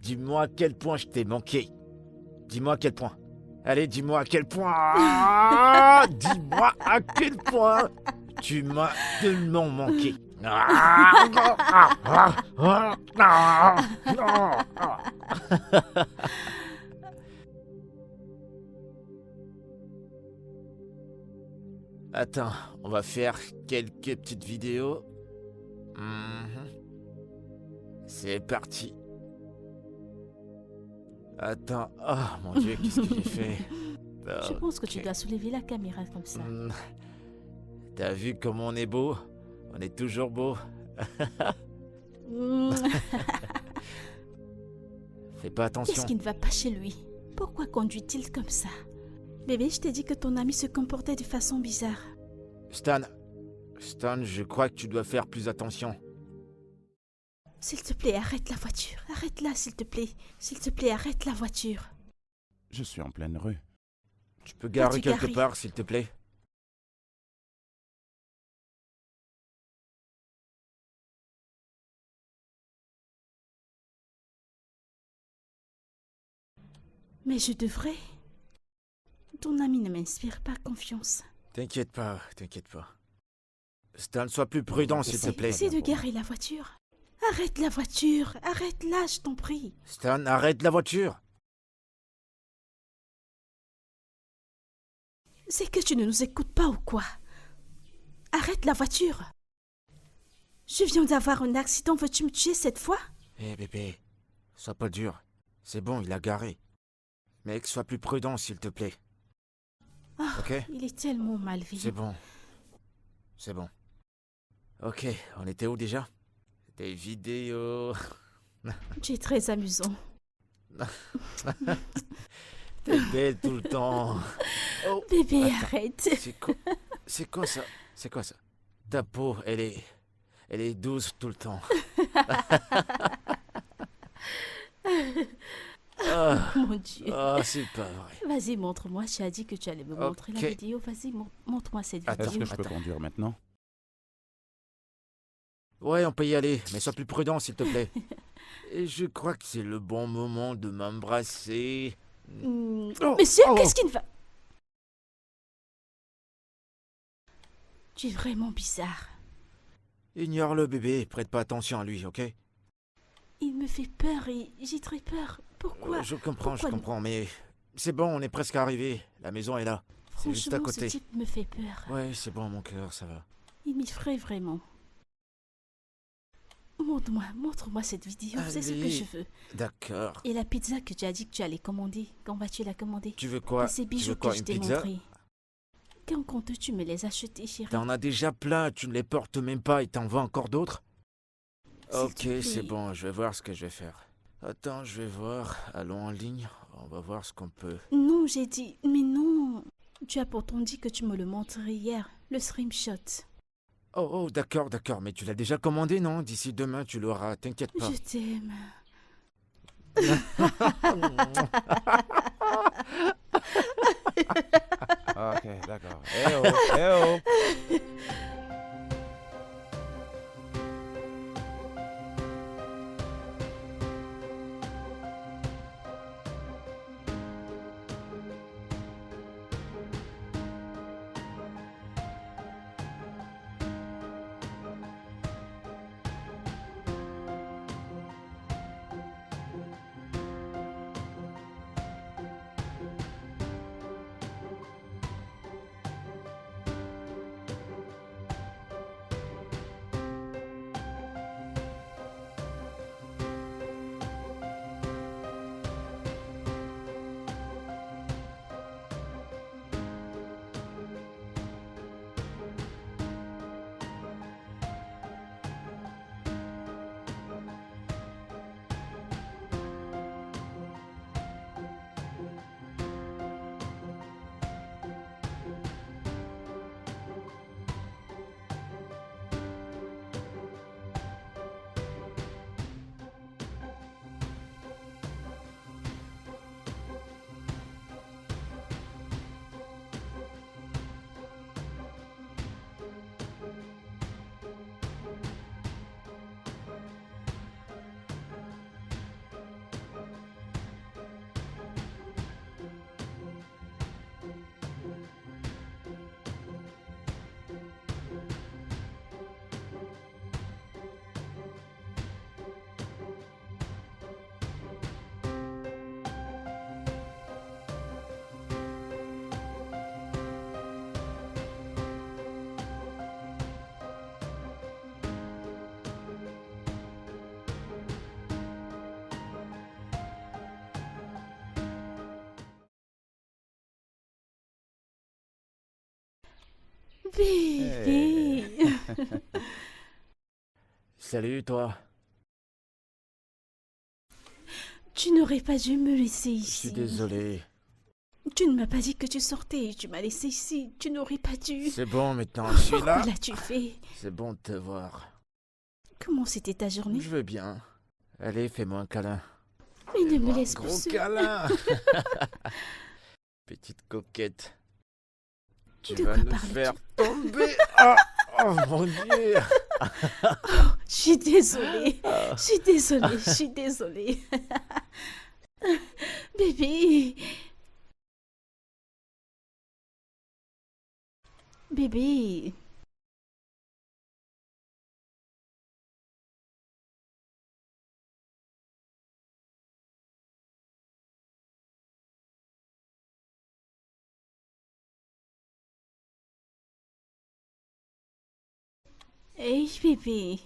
Dis-moi à quel point je t'ai manqué. Dis-moi à quel point. Allez, dis-moi à quel point. Dis-moi à quel point tu m'as tellement manqué. Attends, on va faire quelques petites vidéos. Mhm. C'est parti. Attends, oh mon Dieu, qu'est-ce que j'ai fait? Je pense que tu Ok. dois soulever la caméra comme ça. Hmm. T'as vu comme on est beau? On est toujours beau. Mm. Fais pas attention. Qu'est-ce qui ne va pas chez lui? Pourquoi conduit-il comme ça? Bébé, je t'ai dit que ton ami se comportait de façon bizarre. Stan, je crois que tu dois faire plus attention. S'il te plaît, arrête la voiture. Arrête-la, s'il te plaît. S'il te plaît, arrête la voiture. Je suis en pleine rue. Tu peux garer Vas-y, quelque garer. part, s'il te plaît? Mais je devrais. Ton ami ne m'inspire pas confiance. T'inquiète pas, t'inquiète pas. Stan, sois plus prudent, s'il te plaît. Essaie de garer la voiture. Arrête la voiture. Arrête-la, je t'en prie. Stan, arrête la voiture. C'est que tu ne nous écoutes pas ou quoi? Arrête la voiture. Je viens d'avoir un accident. Veux-tu me tuer cette fois? Eh bébé, sois pas dur. C'est bon, il a garé. Mec, sois plus prudent, s'il te plaît. Ah, Ok? il est tellement malveillant. C'est bon. C'est bon. Ok, on était où déjà? Des vidéos. Tu es très amusant. T'es belle tout le temps. Oh, Bébé, attends. arrête. C'est quoi ça? C'est quoi ça? Ta peau, elle est douce tout le temps. Ah, Mon Dieu. c'est pas vrai. Vas-y, montre-moi. Tu as dit que tu allais me montrer la Ok. vidéo. Vas-y, montre-moi cette Attends. Est-ce vidéo. que je peux Attends. conduire maintenant? Ouais, on peut y aller, mais sois plus prudent, s'il te plaît. Et je crois que c'est le bon moment de m'embrasser. Oh, Monsieur, oh. qu'est-ce qui ne va... Tu es vraiment bizarre. Ignore-le, bébé. Prête pas attention à lui, ok? Il me fait peur et j'ai très peur. Pourquoi? Je comprends, Pourquoi je comprends, mais c'est bon, on est presque arrivé. La maison est là. C'est juste à Franchement, ce côté. type me fait peur. Ouais, c'est bon, mon cœur, ça va. Il m'effraie vraiment. Montre-moi cette vidéo. C'est ce que Allez. je veux. D'accord. Et la pizza que tu as dit que tu allais commander. Quand vas-tu la commander? Tu veux quoi? Et ces Tu bijoux veux quoi, que je une t'ai pizza? montrés. Quand comptes-tu me les acheter, chérie? T'en as déjà plein, tu ne les portes même pas et t'en veux encore d'autres? S'il Ok, te plaît. c'est bon, je vais voir ce que je vais faire. Attends, je vais voir. Allons en ligne. On va voir ce qu'on peut. Non, j'ai dit... Mais non. Tu as pourtant dit que tu me le montrais hier. Le screenshot. Oh, d'accord, mais tu l'as déjà commandé, non? D'ici demain, tu l'auras, t'inquiète pas. Je t'aime. Ok, d'accord. Eh oh, eh oh. Bébé. Salut, toi. Tu n'aurais pas dû me laisser Je ici. suis désolé. Tu ne m'as pas dit que tu sortais. Tu m'as laissé ici. Tu n'aurais pas dû. C'est bon, maintenant, je suis là. Pourquoi l'as-tu fait? C'est bon de te voir. Comment c'était ta journée? Je vais bien. Allez, fais-moi un câlin. Mais ne me Fais-moi un laisse pas gros seule. câlin. Petite coquette. Tu De vas quoi nous parles-tu? faire tomber. Oh, oh mon Dieu. Je suis désolée. Je suis désolée. Je suis désolée. Bébé. Bébé. Hey bébé.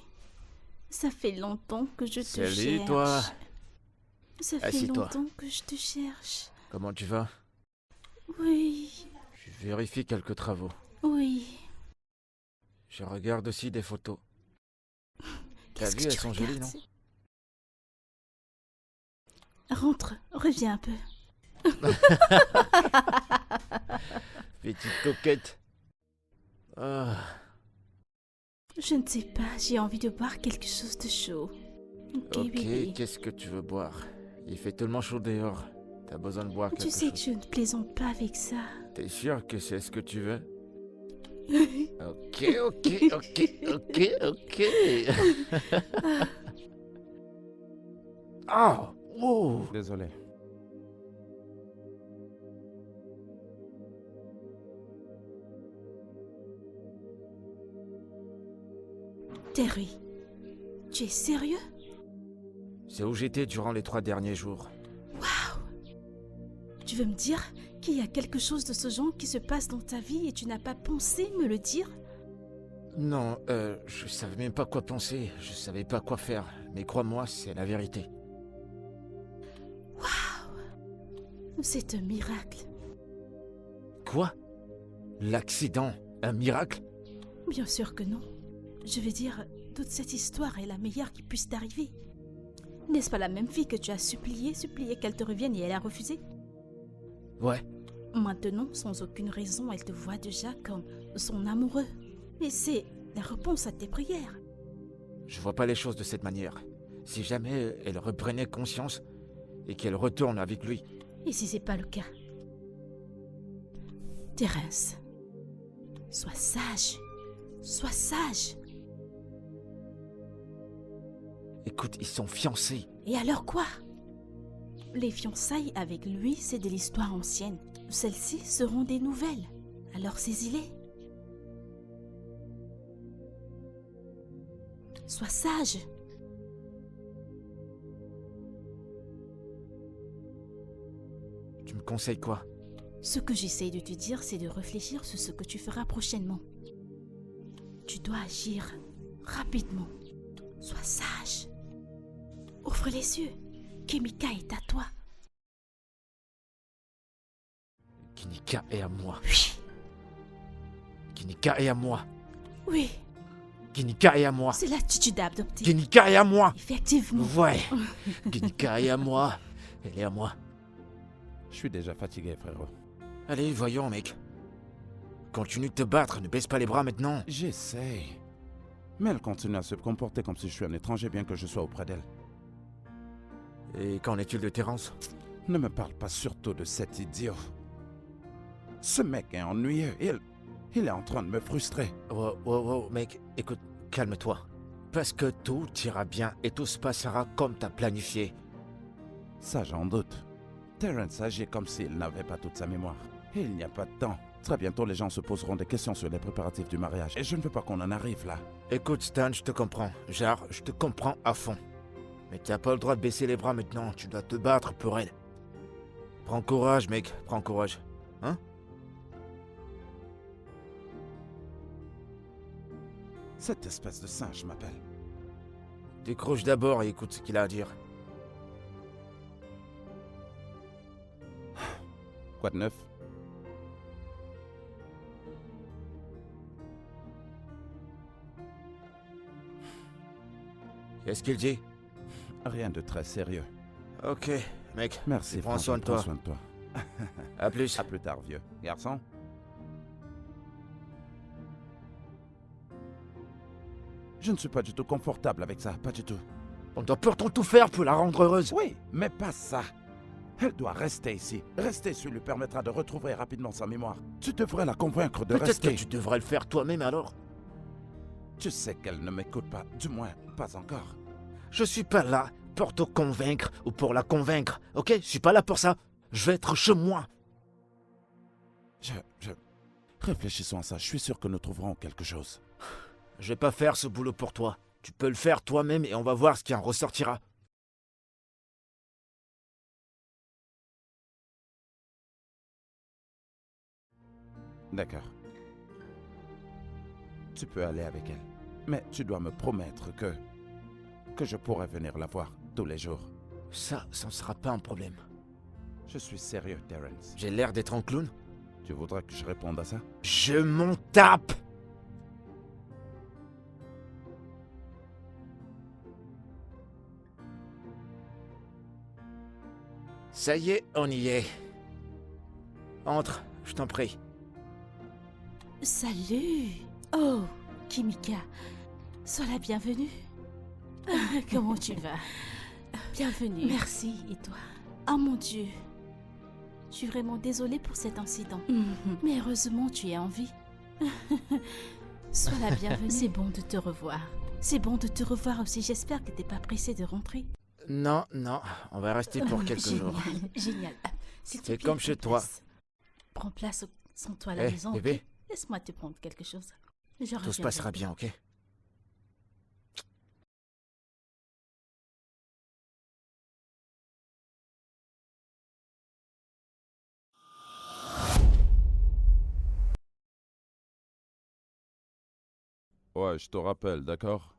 Ça fait longtemps que je te Salut, cherche. toi. Ça fait Assieds-toi. longtemps que je te cherche. Comment tu vas? Oui. Je vérifie quelques travaux. Oui. Je regarde aussi des photos. T'as Qu'est-ce vu, que elles tu sont jolies, regardes? non? Rentre, reviens un peu. Petite coquette. Ah, Je ne sais pas, j'ai envie de boire quelque chose de chaud. Ok, ok, bébé. qu'est-ce que tu veux boire? Il fait tellement chaud dehors. T'as besoin de boire Tu quelque sais que chose. je ne plaisante pas avec ça. T'es sûr que c'est ce que tu veux? Ok, ok, ok, ok, ok. Ah, oh. Désolé. Terry, tu es sérieux? C'est où j'étais durant les 3 derniers jours. Tu veux me dire qu'il y a quelque chose de ce genre qui se passe dans ta vie et tu n'as pas pensé me le dire? Non, je savais même pas quoi penser. Je savais pas quoi faire. Mais crois-moi, c'est la vérité. C'est un miracle. Quoi? L'accident? Un miracle? Bien sûr que non. Je veux dire, toute cette histoire est la meilleure qui puisse t'arriver. N'est-ce pas la même fille que tu as supplié qu'elle te revienne et elle a refusé? Ouais. Maintenant, sans aucune raison, elle te voit déjà comme son amoureux. Et c'est la réponse à tes prières. Je vois pas les choses de cette manière. Si jamais elle reprenait conscience et qu'elle retourne avec lui. Et si c'est pas le cas? Thérèse, sois sage. Sois sage. Écoute, ils sont fiancés. Et alors quoi? Les fiançailles avec lui, c'est de l'histoire ancienne. Celles-ci seront des nouvelles. Alors saisis-les. Sois sage. Tu me conseilles quoi? Ce que j'essaye de te dire, c'est de réfléchir sur ce que tu feras prochainement. Tu dois agir rapidement. Sois sage. Ouvre les yeux. Kimika est à toi. Kinika est à moi. Oui, Kinika est à moi. oui, Kinika est à moi. c'est l'attitude à adopter. Kinika est à moi. Effectivement. Ouais. Kinika est à moi. Elle est à moi. Je suis déjà fatigué, frérot. Allez, voyons, mec. Continue de te battre, ne baisse pas les bras maintenant. J'essaye. Mais elle continue à se comporter comme si je suis un étranger bien que je sois auprès d'elle. Et qu'en est-il de Terence? Ne me parle pas surtout de cet idiot. Ce mec est ennuyeux. Il est en train de me frustrer. Wow, mec, écoute, calme-toi. Parce que tout ira bien et tout se passera comme t'as planifié. Ça, j'en doute. Terence agit comme s'il n'avait pas toute sa mémoire. Et il n'y a pas de temps. Très bientôt, les gens se poseront des questions sur les préparatifs du mariage. Et je ne veux pas qu'on en arrive là. Écoute, Stan, je te comprends. Genre, je te comprends à fond. Mais t'as pas le droit de baisser les bras maintenant. Tu dois te battre pour elle. Prends courage, mec. Prends courage. Hein? Cette espèce de singe m'appelle. Décroche d'abord et écoute ce qu'il a à dire. Quoi de neuf? Qu'est-ce qu'il dit? Rien de très sérieux. Ok, mec. Merci, Prends soin de toi. Prends soin de toi. À plus. À plus tard, vieux. Garçon. Je ne suis pas du tout confortable avec ça, pas du tout. On doit pourtant tout faire pour la rendre heureuse. Oui, mais pas ça. Elle doit rester ici. Rester, ce lui permettra de retrouver rapidement sa mémoire. Tu devrais la convaincre de Peut-être rester. que tu devrais le faire toi-même alors. Tu sais qu'elle ne m'écoute pas, du moins, pas encore. Je suis pas là pour te convaincre ou pour la convaincre, ok? Je suis pas là pour ça. Je vais être chez moi. Réfléchissons à ça, je suis sûr que nous trouverons quelque chose. Je vais pas faire ce boulot pour toi. Tu peux le faire toi-même et on va voir ce qui en ressortira. D'accord. Tu peux aller avec elle. Mais tu dois me promettre que je pourrai venir la voir tous les jours. Ça ne sera pas un problème. Je suis sérieux, Terence. J'ai l'air d'être un clown? Tu voudrais que je réponde à ça? Je m'en tape! Ça y est, on y est. Entre, je t'en prie. Salut. Oh, Kimika. Sois la bienvenue. Comment tu vas? Bienvenue. Merci, et toi? Oh mon Dieu. Je suis vraiment désolée pour cet incident. Mais heureusement, tu es en vie. Sois la bienvenue. C'est bon de te revoir. C'est bon de te revoir aussi. J'espère que t'es pas pressé de rentrer. Non, non, on va rester pour quelques jours. Génial. S'il te C'est plaît, comme chez prends toi. place. Prends place sans toi à la Hé, maison. bébé. Ok? Laisse-moi te prendre quelque chose. Je Tout se reviendrai. passera bien, ok? Ouais, je te rappelle, d'accord?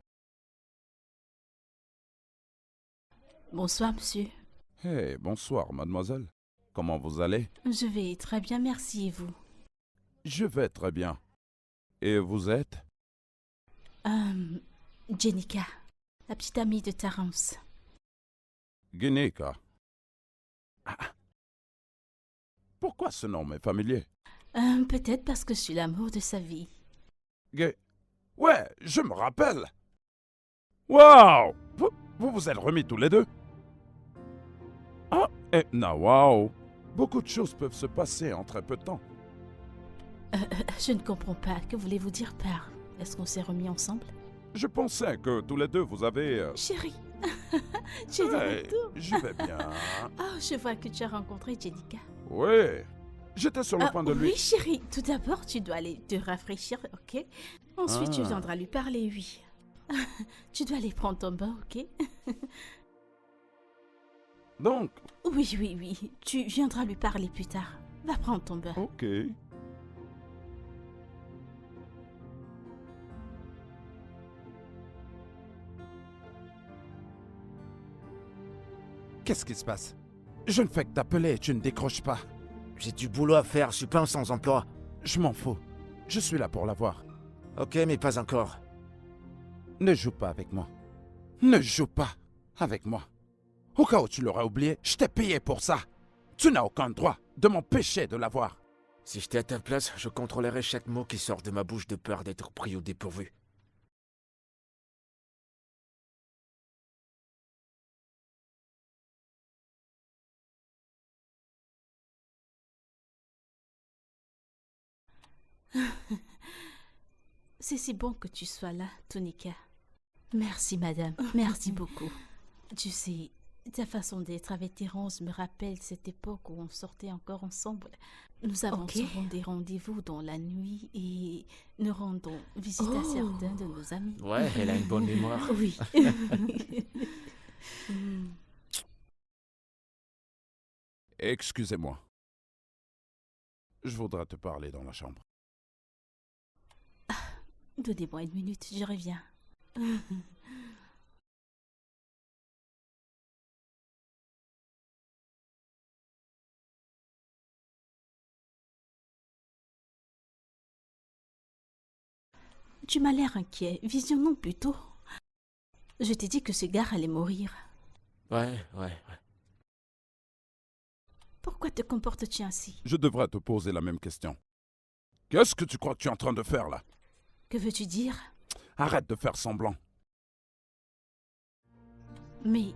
Bonsoir, monsieur. Hey, bonsoir, mademoiselle. Comment vous allez? Je vais très bien, merci, et vous? Je vais très bien. Et vous êtes? Jenica, la petite amie de Terence. Guinika. Pourquoi ce nom m'est familier? Peut-être parce que je suis l'amour de sa vie. Ouais, je me rappelle. Waouh! Vous vous êtes remis tous les deux? Ah, et waouh! Beaucoup de choses peuvent se passer en très peu de temps. Je ne comprends pas. Que voulez-vous dire par... Est-ce qu'on s'est remis ensemble? Je pensais que tous les deux vous avez... Chérie, tu es de Hey, retour. je vais bien. Oh, je vois que tu as rencontré Jenica. Oui, j'étais sur le point de lui... Oui, chérie. Tout d'abord, tu dois aller te rafraîchir, ok? Ensuite, tu viendras lui parler, oui. Tu dois aller prendre ton bain, ok? Donc, Oui, oui, oui. Tu viendras lui parler plus tard. Va prendre ton bain. ok. Qu'est-ce qui se passe? Je ne fais que t'appeler et tu ne décroches pas. J'ai du boulot à faire, je suis pas un sans-emploi. Je m'en fous. Je suis là pour la voir. Ok, mais pas encore. Ne joue pas avec moi. Ne joue pas avec moi. Au cas où tu l'aurais oublié, je t'ai payé pour ça. Tu n'as aucun droit de m'empêcher de la voir. Si j'étais à ta place, je contrôlerais chaque mot qui sort de ma bouche de peur d'être pris au dépourvu. C'est si bon que tu sois là, Tonika. Merci, madame. Merci beaucoup. Tu sais, ta façon d'être avec Terence me rappelle cette époque où on sortait encore ensemble. Nous avons souvent des rendez-vous dans la nuit et nous rendons visite à certains de nos amis. Ouais, elle a une bonne mémoire. Oui. Excusez-moi. Je voudrais te parler dans la chambre. Donnez-moi une minute, je reviens. Tu m'as l'air inquiet. Visionnons plutôt. Je t'ai dit que ce gars allait mourir. Ouais. Pourquoi te comportes-tu ainsi? Je devrais te poser la même question. Qu'est-ce que tu crois que tu es en train de faire là? Que veux-tu dire? Arrête de faire semblant. Mais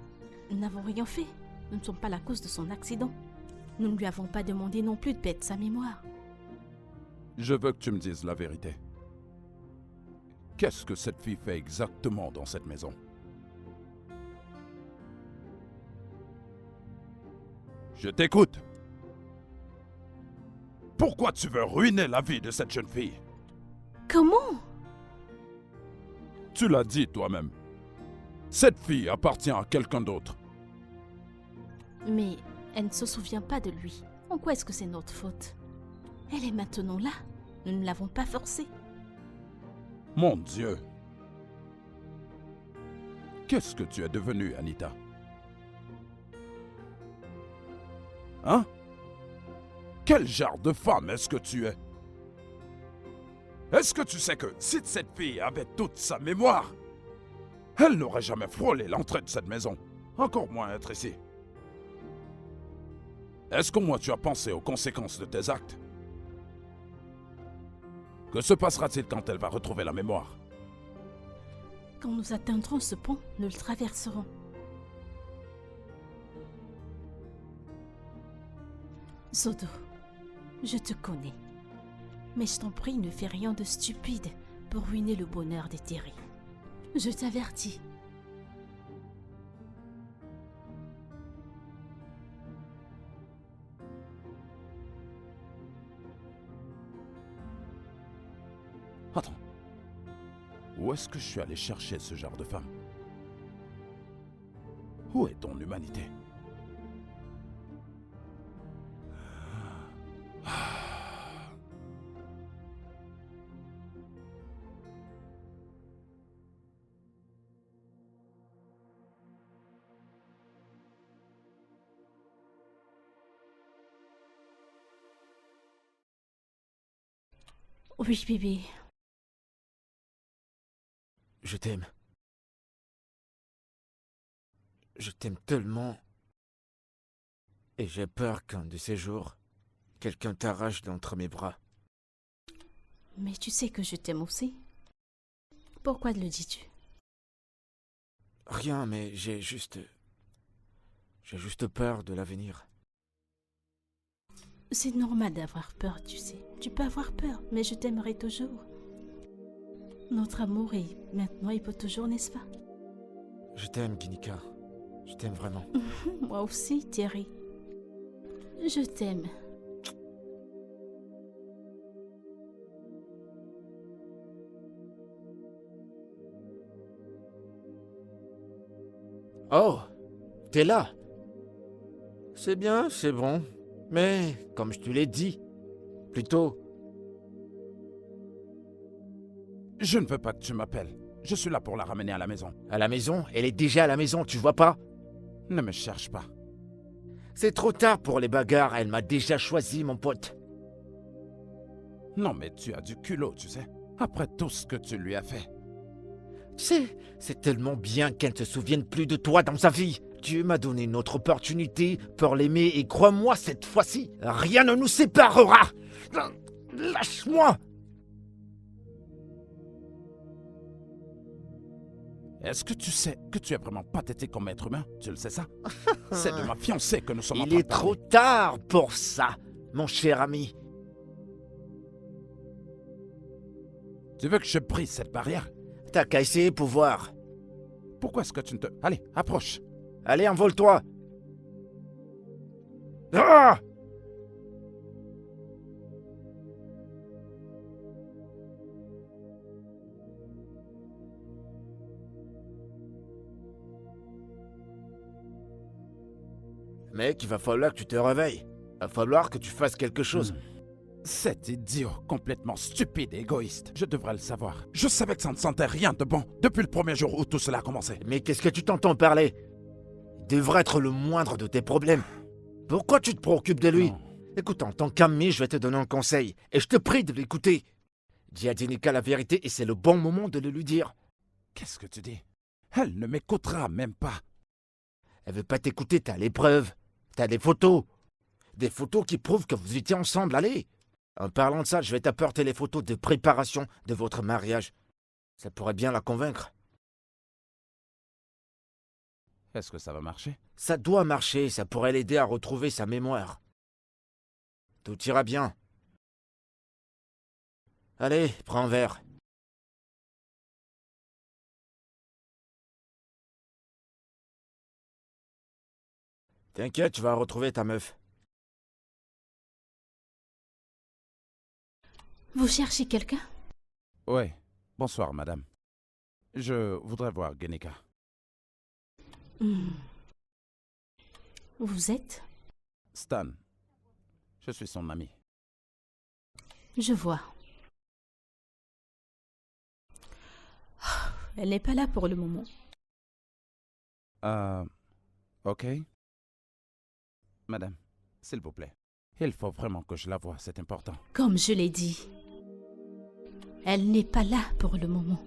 nous n'avons rien fait. Nous ne sommes pas la cause de son accident. Nous ne lui avons pas demandé non plus de perdre sa mémoire. Je veux que tu me dises la vérité. Qu'est-ce que cette fille fait exactement dans cette maison? Je t'écoute. Pourquoi tu veux ruiner la vie de cette jeune fille? Comment? Tu l'as dit toi-même. Cette fille appartient à quelqu'un d'autre. Mais elle ne se souvient pas de lui. En quoi est-ce que c'est notre faute? Elle est maintenant là. Nous ne l'avons pas forcée. Mon Dieu. Qu'est-ce que tu es devenue, Anita? Hein? Quel genre de femme est-ce que tu es? Est-ce que tu sais que si cette fille avait toute sa mémoire, elle n'aurait jamais frôlé l'entrée de cette maison, encore moins être ici? Est-ce qu'au moins tu as pensé aux conséquences de tes actes? Que se passera-t-il quand elle va retrouver la mémoire? Quand nous atteindrons ce pont, nous le traverserons. Zodo, je te connais. Mais je t'en prie, ne fais rien de stupide pour ruiner le bonheur de Terry. Je t'avertis. Attends. Où est-ce que je suis allé chercher ce genre de femme? Où est ton humanité? Oui, bébé. Je t'aime. Je t'aime tellement. Et j'ai peur qu'un de ces jours, quelqu'un t'arrache d'entre mes bras. Mais tu sais que je t'aime aussi. Pourquoi le dis-tu? Rien, mais j'ai juste peur de l'avenir. C'est normal d'avoir peur, tu sais. Tu peux avoir peur, mais je t'aimerai toujours. Notre amour est maintenant et pour toujours, n'est-ce pas? Je t'aime, Ginika. Je t'aime vraiment. Moi aussi, Thierry. Je t'aime. Oh, t'es là. C'est bien, c'est bon. Mais, comme je te l'ai dit, plus tôt, Je ne veux pas que tu m'appelles. Je suis là pour la ramener à la maison. à la maison, elle est déjà à la maison, tu vois pas? Ne me cherche pas. C'est trop tard pour les bagarres, elle m'a déjà choisi, mon pote. Non, mais tu as du culot, tu sais. Après tout ce que tu lui as fait. Tu sais, c'est tellement bien qu'elle ne se souvienne plus de toi dans sa vie. Dieu m'a donné une autre opportunité pour l'aimer et crois-moi, cette fois-ci, rien ne nous séparera. Lâche-moi. Est-ce que tu sais que tu es vraiment pathétique comme être humain? Tu le sais ça? C'est de ma fiancée que nous sommes en train Il de est trop parler. tard pour ça, mon cher ami. Tu veux que je brise cette barrière? T'as qu'à essayer pour voir. Pourquoi est-ce que tu ne te... Allez, approche. Allez, envole-toi. Ah! Mec, il va falloir que tu te réveilles. Il va falloir que tu fasses quelque chose. Cet idiot complètement stupide et égoïste. Je devrais le savoir. Je savais que ça ne sentait rien de bon depuis le premier jour où tout cela a commencé. Mais qu'est-ce que tu t'entends parler? Il devrait être le moindre de tes problèmes. Pourquoi tu te préoccupes de lui? Non. Écoute, en tant qu'ami, je vais te donner un conseil. Et je te prie de l'écouter. Dis à Jenica la vérité et c'est le bon moment de le lui dire. Qu'est-ce que tu dis? Elle ne m'écoutera même pas. Elle veut pas t'écouter, t'as les preuves. T'as des photos. Des photos qui prouvent que vous étiez ensemble, allez. En parlant de ça, je vais t'apporter les photos de préparation de votre mariage. Ça pourrait bien la convaincre. Est-ce que ça va marcher? Ça doit marcher, ça pourrait l'aider à retrouver sa mémoire. Tout ira bien. Allez, prends un verre. T'inquiète, tu vas retrouver ta meuf. Vous cherchez quelqu'un? Oui. Bonsoir, madame. Je voudrais voir Genika. Vous êtes? Stan. Je suis son ami. Je vois. Elle n'est pas là pour le moment. Ok. Madame, s'il vous plaît. Il faut vraiment que je la voie, c'est important. Comme je l'ai dit, elle n'est pas là pour le moment.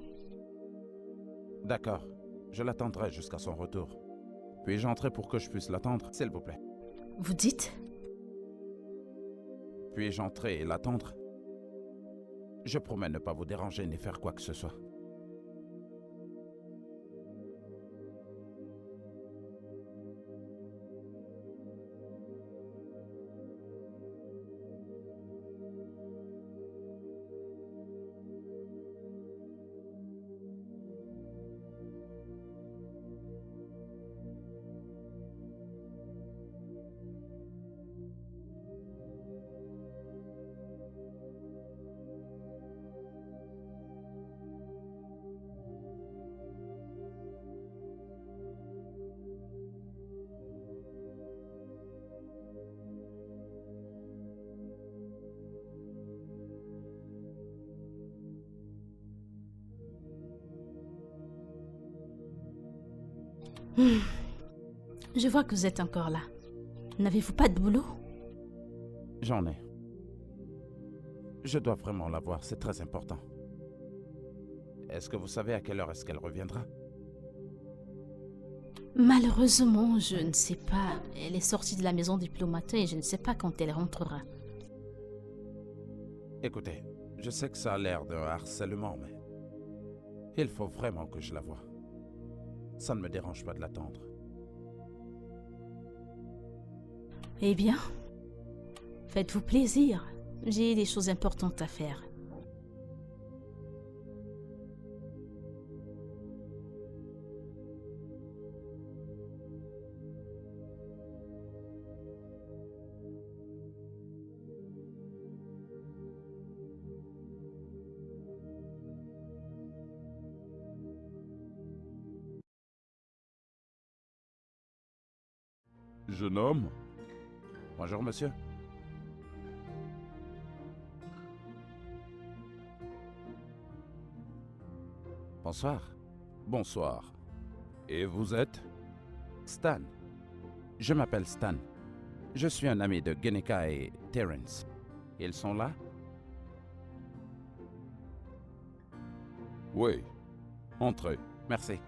D'accord. Je l'attendrai jusqu'à son retour. Puis-je entrer pour que je puisse l'attendre, s'il vous plaît? Vous dites? Puis-je entrer et l'attendre? Je promets ne pas vous déranger ni faire quoi que ce soit. Je vois que vous êtes encore là. N'avez-vous pas de boulot? J'en ai. Je dois vraiment la voir, c'est très important. Est-ce que vous savez à quelle heure est-ce qu'elle reviendra? Malheureusement, je ne sais pas. Elle est sortie de la maison depuis le matin et je ne sais pas quand elle rentrera. Écoutez, je sais que ça a l'air d'un harcèlement, mais... il faut vraiment que je la voie. Ça ne me dérange pas de l'attendre. Eh bien, faites-vous plaisir. J'ai des choses importantes à faire. Jeune homme? Bonjour, monsieur. Bonsoir. Bonsoir. Et vous êtes? Stan. Je m'appelle Stan. Je suis un ami de Genika et Terence. Ils sont là? Oui. Entrez. Merci.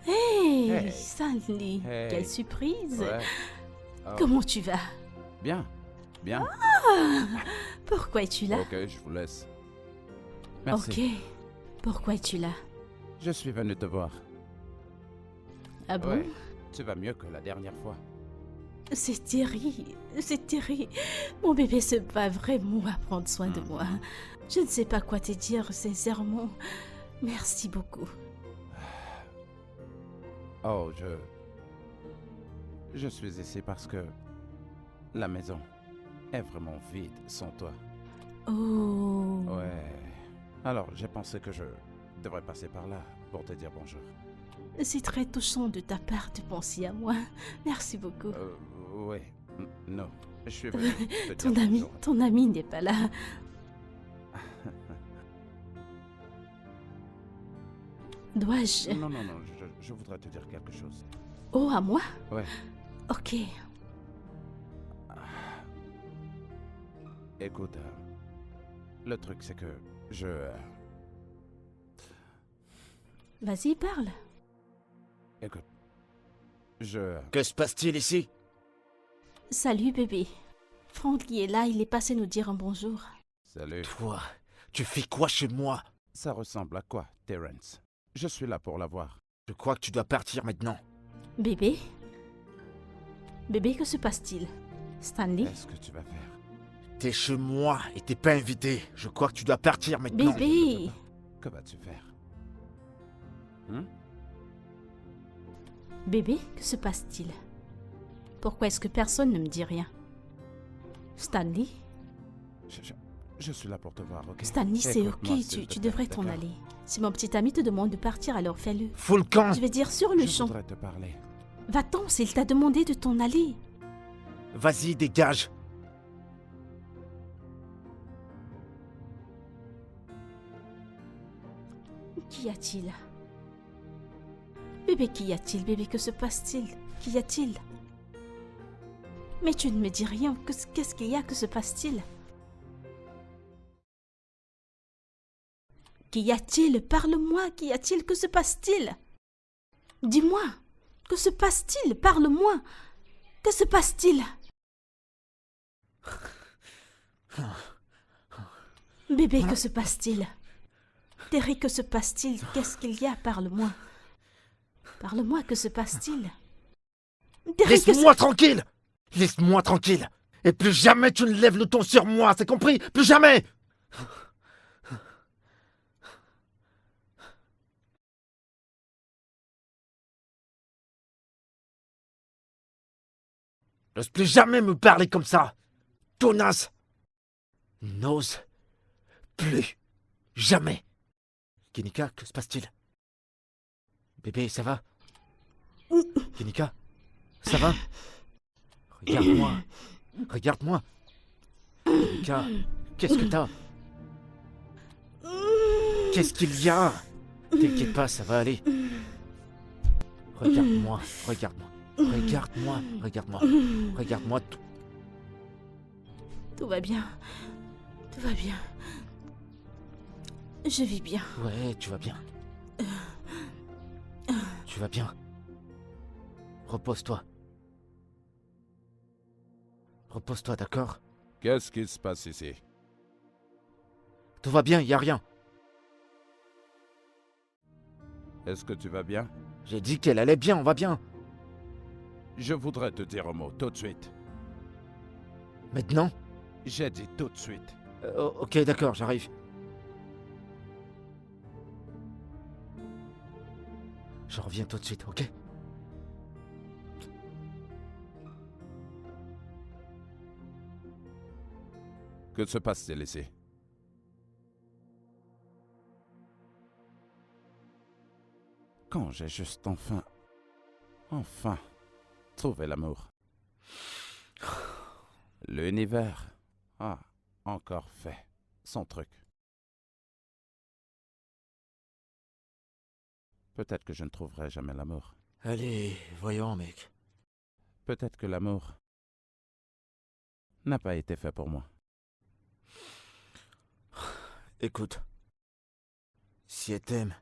Hey, Hey. Stanley, Hey. quelle surprise! Ouais. Oh. Comment tu vas? Bien. Bien. Pourquoi es-tu là? Ok, je vous laisse. Merci. Ok. Pourquoi es-tu là? Je suis venu te voir. Ah bon? Ouais. Tu vas mieux que la dernière fois. C'est terrible, c'est terrible. Mon bébé se bat vraiment à prendre soin de moi. Je ne sais pas quoi te dire, sincèrement. Merci beaucoup. Oh, je suis ici parce que la maison est vraiment vide sans toi. Oh. Ouais. Alors, j'ai pensé que je devrais passer par là pour te dire bonjour. C'est très touchant de ta part de penser à moi. Merci beaucoup. Oui. Non. Je suis venu te Ton dire ami, bonjour. ton ami n'est pas là. Dois-je... Non, non, non, je voudrais te dire quelque chose. Oh, à moi? Ouais. Ok. Écoute, le truc c'est que Vas-y, parle. écoute, Que se passe-t-il ici? Salut, bébé. Frankie est là, il est passé nous dire un bonjour. Salut. Toi, tu fais quoi chez moi? Ça ressemble à quoi, Terence? Je suis là pour la voir. Je crois que tu dois partir maintenant. Bébé? Bébé, que se passe-t-il? Stanley? Qu'est-ce que tu vas faire? T'es chez moi et t'es pas invité. Je crois que tu dois partir maintenant. Bébé! Que vas-tu faire? Bébé, que se passe-t-il? Pourquoi est-ce que personne ne me dit rien? Stanley? Je suis là pour te voir, ok? Stanley, c'est ok, Écoute-moi, s'il te tu plaît, devrais t'en d'accord? aller. Si mon petit ami te demande de partir, alors fais-le. Fous le camp! Je vais dire sur le Je champ. voudrais te parler. Va-t'en s'il t'a demandé de t'en aller. Vas-y, dégage! Qu'y a-t-il? Bébé, qu'y a-t-il? Bébé, que se passe-t-il? Qu'y a-t-il? Mais tu ne me dis rien. Qu'est-ce qu'il y a? Que se passe-t-il? Qu'y a-t-il? Parle-moi. Qu'y a-t-il? Que se passe-t-il? Dis-moi. Que se passe-t-il? Parle-moi. Que se passe-t-il? Bébé, que se passe-t-il? Terry, que se passe-t-il? Qu'est-ce qu'il y a? Parle-moi. Parle-moi, que se passe-t-il? Terry, Laisse-moi tranquille! Laisse-moi tranquille! Et plus jamais tu ne lèves le ton sur moi, c'est compris? Plus jamais! N'ose plus jamais me parler comme ça! Tonasse! N'ose plus jamais! Kenika, que se passe-t-il? Bébé, ça va? Kenika, ça va? Regarde-moi. Regarde-moi. Kenika, qu'est-ce que t'as? Qu'est-ce qu'il y a? T'inquiète pas, ça va aller. Regarde-moi, regarde-moi. Regarde-moi, regarde-moi. Regarde-moi tout. Tout va bien. Tout va bien. Je vis bien. Ouais, tu vas bien. Tu vas bien. Repose-toi. Repose-toi, d'accord? Qu'est-ce qui se passe ici? Tout va bien, y a rien. Est-ce que tu vas bien? J'ai dit qu'elle allait bien, on va bien. Je voudrais te dire un mot tout de suite. Maintenant? J'ai dit tout de suite. Ok, d'accord, j'arrive. Je reviens tout de suite, ok? Que se passe-t-il ici? Quand j'ai juste enfin, trouvé l'amour. L'univers a encore fait son truc. Peut-être que je ne trouverai jamais l'amour. Allez, voyons, mec. Peut-être que l'amour n'a pas été fait pour moi. Écoute, si elle t'aime,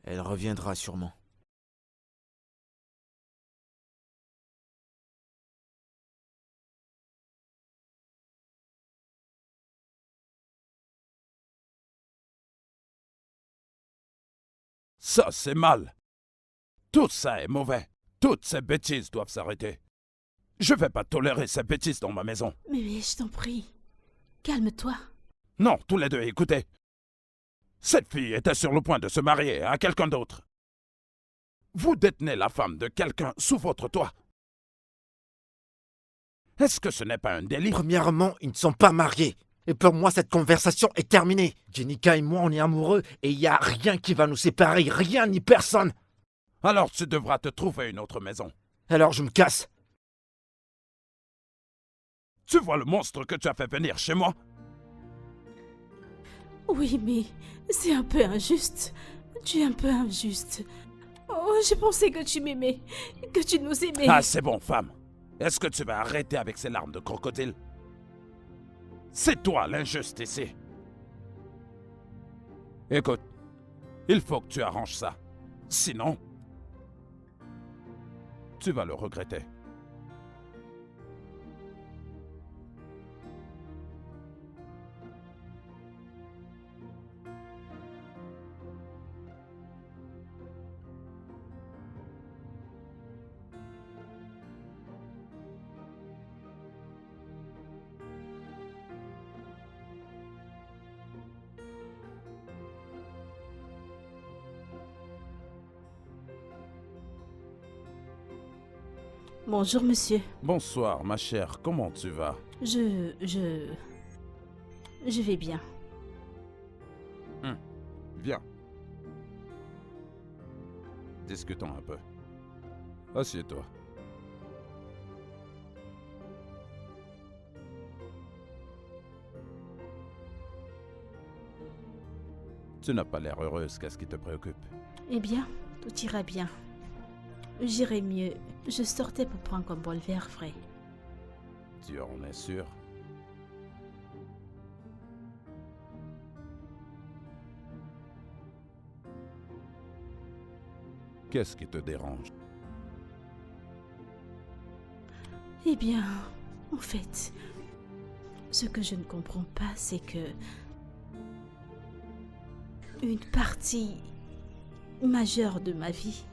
elle reviendra sûrement. Ça, c'est mal. Tout ça est mauvais. Toutes ces bêtises doivent s'arrêter. Je vais pas tolérer ces bêtises dans ma maison. Mais je t'en prie. Calme-toi. Non, tous les deux, écoutez. Cette fille était sur le point de se marier à quelqu'un d'autre. Vous détenez la femme de quelqu'un sous votre toit. Est-ce que ce n'est pas un délit? Premièrement, ils ne sont pas mariés. Et pour moi, cette conversation est terminée. Jenica et moi, on est amoureux et il n'y a rien qui va nous séparer. Rien ni personne. Alors tu devras te trouver une autre maison. Alors je me casse. Tu vois le monstre que tu as fait venir chez moi? Oui, mais c'est un peu injuste. Tu es un peu injuste. Oh, je pensais que tu m'aimais, que tu nous aimais. Ah, c'est bon, femme. Est-ce que tu vas arrêter avec ces larmes de crocodile? C'est toi l'injuste ici. Écoute, il faut que tu arranges ça. Sinon, tu vas le regretter. Bonjour, monsieur. Bonsoir, ma chère. Comment tu vas? Je vais bien. Bien. Discutons un peu. Assieds-toi. Tu n'as pas l'air heureuse. Qu'est-ce qui te préoccupe? Eh bien, tout ira bien. J'irai mieux. Je sortais pour prendre un bol vert frais. Tu en es sûr? Qu'est-ce qui te dérange? Eh bien, en fait, ce que je ne comprends pas, c'est que une partie majeure de ma vie,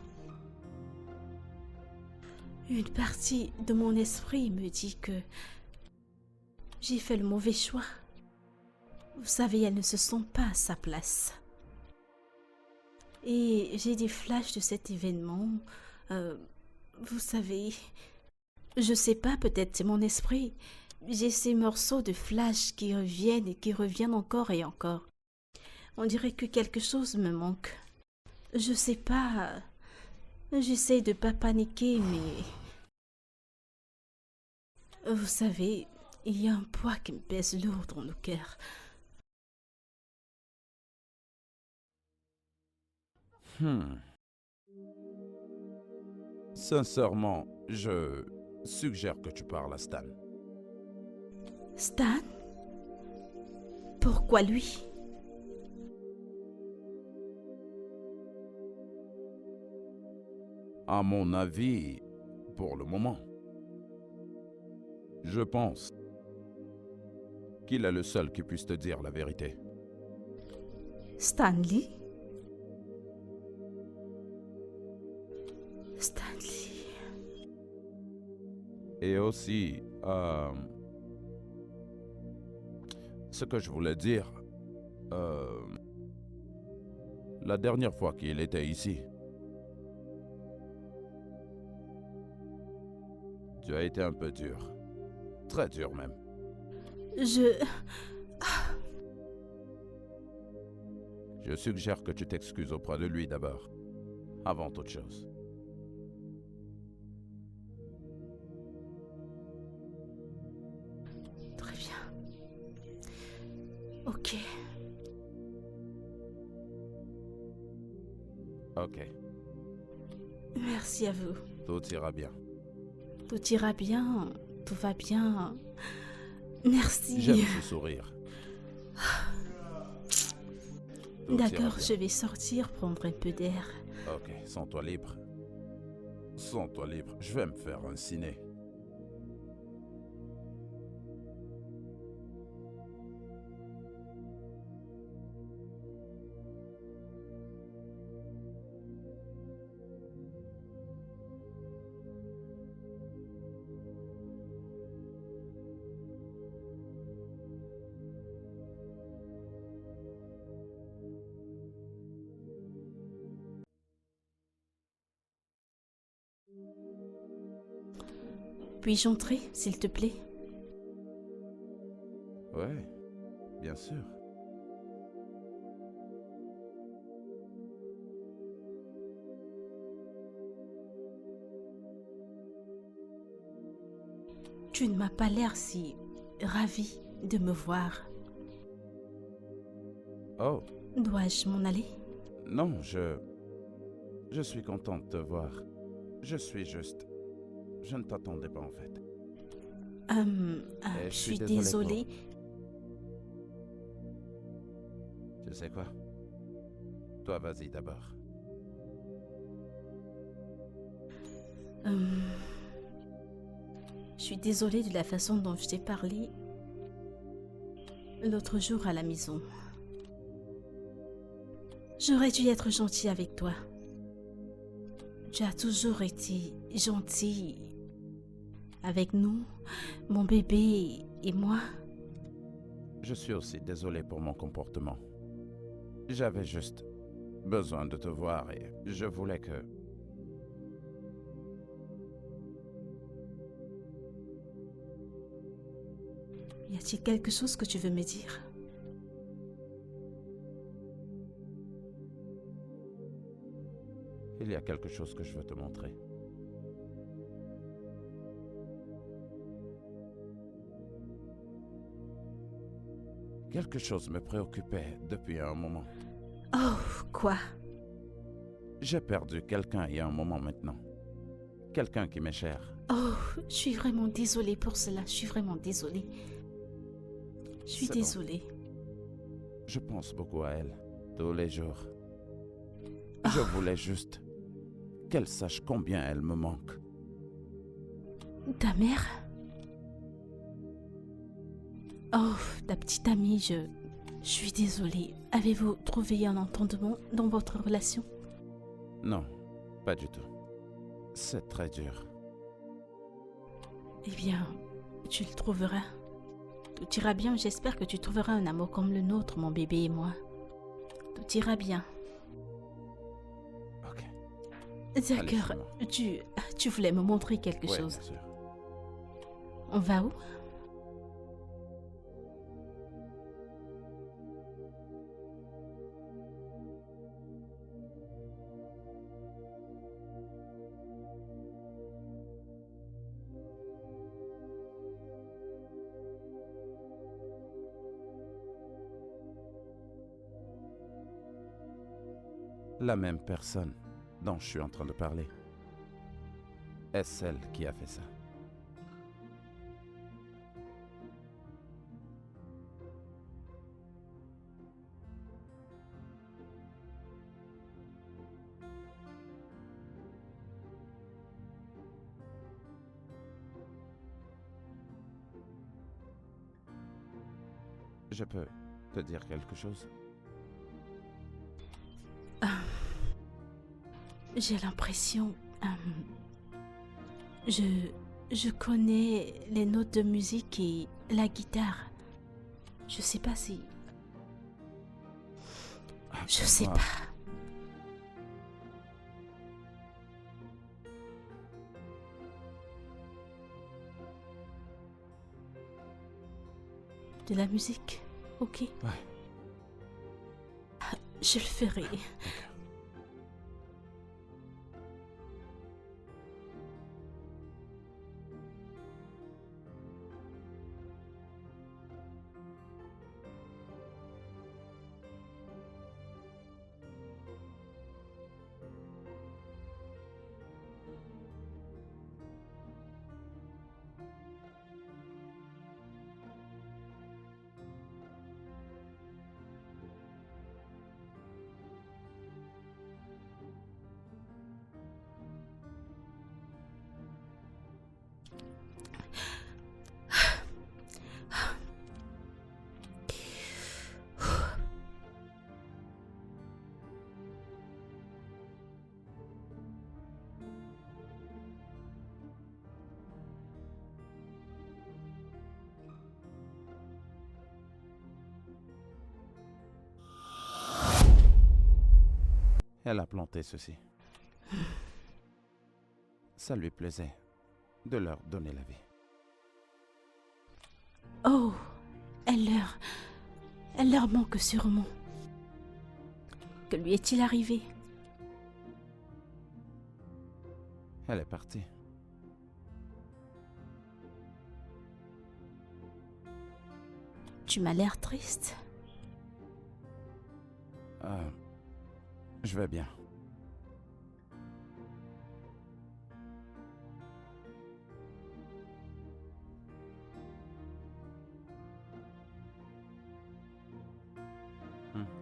une partie de mon esprit me dit que j'ai fait le mauvais choix. Vous savez, elles ne se sent pas à sa place. Et j'ai des flashs de cet événement. Vous savez, je sais pas, peut-être c'est mon esprit. J'ai ces morceaux de flash qui reviennent et qui reviennent encore et encore. On dirait que quelque chose me manque. Je sais pas. J'essaie de pas paniquer, mais... Vous savez, il y a un poids qui me pèse lourd dans le cœur. Sincèrement, je suggère que tu parles à Stan. Stan? Pourquoi lui? À mon avis, pour le moment, je pense qu'il est le seul qui puisse te dire la vérité. Stanley? Stanley. Et aussi, ce que je voulais dire, la dernière fois qu'il était ici, tu as été un peu dur. Très dur même. Je suggère que tu t'excuses auprès de lui d'abord, avant toute chose. Très bien. Ok. Ok, Merci à vous. tout ira bien. Tout ira bien. Tout va bien. Merci. J'aime ce sourire. Tout ira D'accord, bien. je vais sortir prendre un peu d'air. Ok, sens-toi libre. Sens-toi libre. Je vais me faire un ciné. Puis-je entrer, s'il te plaît? Ouais, bien sûr. Tu ne m'as pas l'air si ravi de me voir. Oh, Dois-je m'en aller? Non, je suis content de te voir. Je suis juste... Je ne t'attendais pas en fait. Je suis désolée. Tu sais quoi? Toi, vas-y d'abord. Je suis désolée de la façon dont je t'ai parlé l'autre jour à la maison. J'aurais dû être gentille avec toi. Tu as toujours été gentil avec nous, mon bébé et moi. Je suis aussi désolé pour mon comportement. J'avais juste besoin de te voir et je voulais que... Y a-t-il quelque chose que tu veux me dire? Il y a quelque chose que je veux te montrer. Quelque chose me préoccupait depuis un moment. Oh, quoi? J'ai perdu quelqu'un il y a un moment maintenant. Quelqu'un qui m'est cher. Oh, je suis vraiment désolée pour cela. Je suis vraiment désolée. Je suis C'est bon. désolée. Je pense beaucoup à elle, tous les jours. Je voulais juste qu'elle sache combien elle me manque. Ta mère? Oh, ta petite amie, je suis désolée. Avez-vous trouvé un entendement dans votre relation? Non, pas du tout. C'est très dur. Eh bien, tu le trouveras. Tout ira bien, j'espère que tu trouveras un amour comme le nôtre, mon bébé et moi. Tout ira bien. Ok. D'accord, Allez, tu voulais me montrer quelque ouais, chose. bien sûr. On va où? La même personne dont je suis en train de parler est celle qui a fait ça. Je peux te dire quelque chose? J'ai l'impression... je connais les notes de musique et la guitare. Je sais pas si... Je sais Ah. pas. De la musique, ok. Ouais. Je le ferai. Elle a planté ceci. Ça lui plaisait de leur donner la vie. Oh, elle leur manque sûrement. Que lui est-il arrivé? Elle est partie. Tu m'as l'air triste. Je vais bien.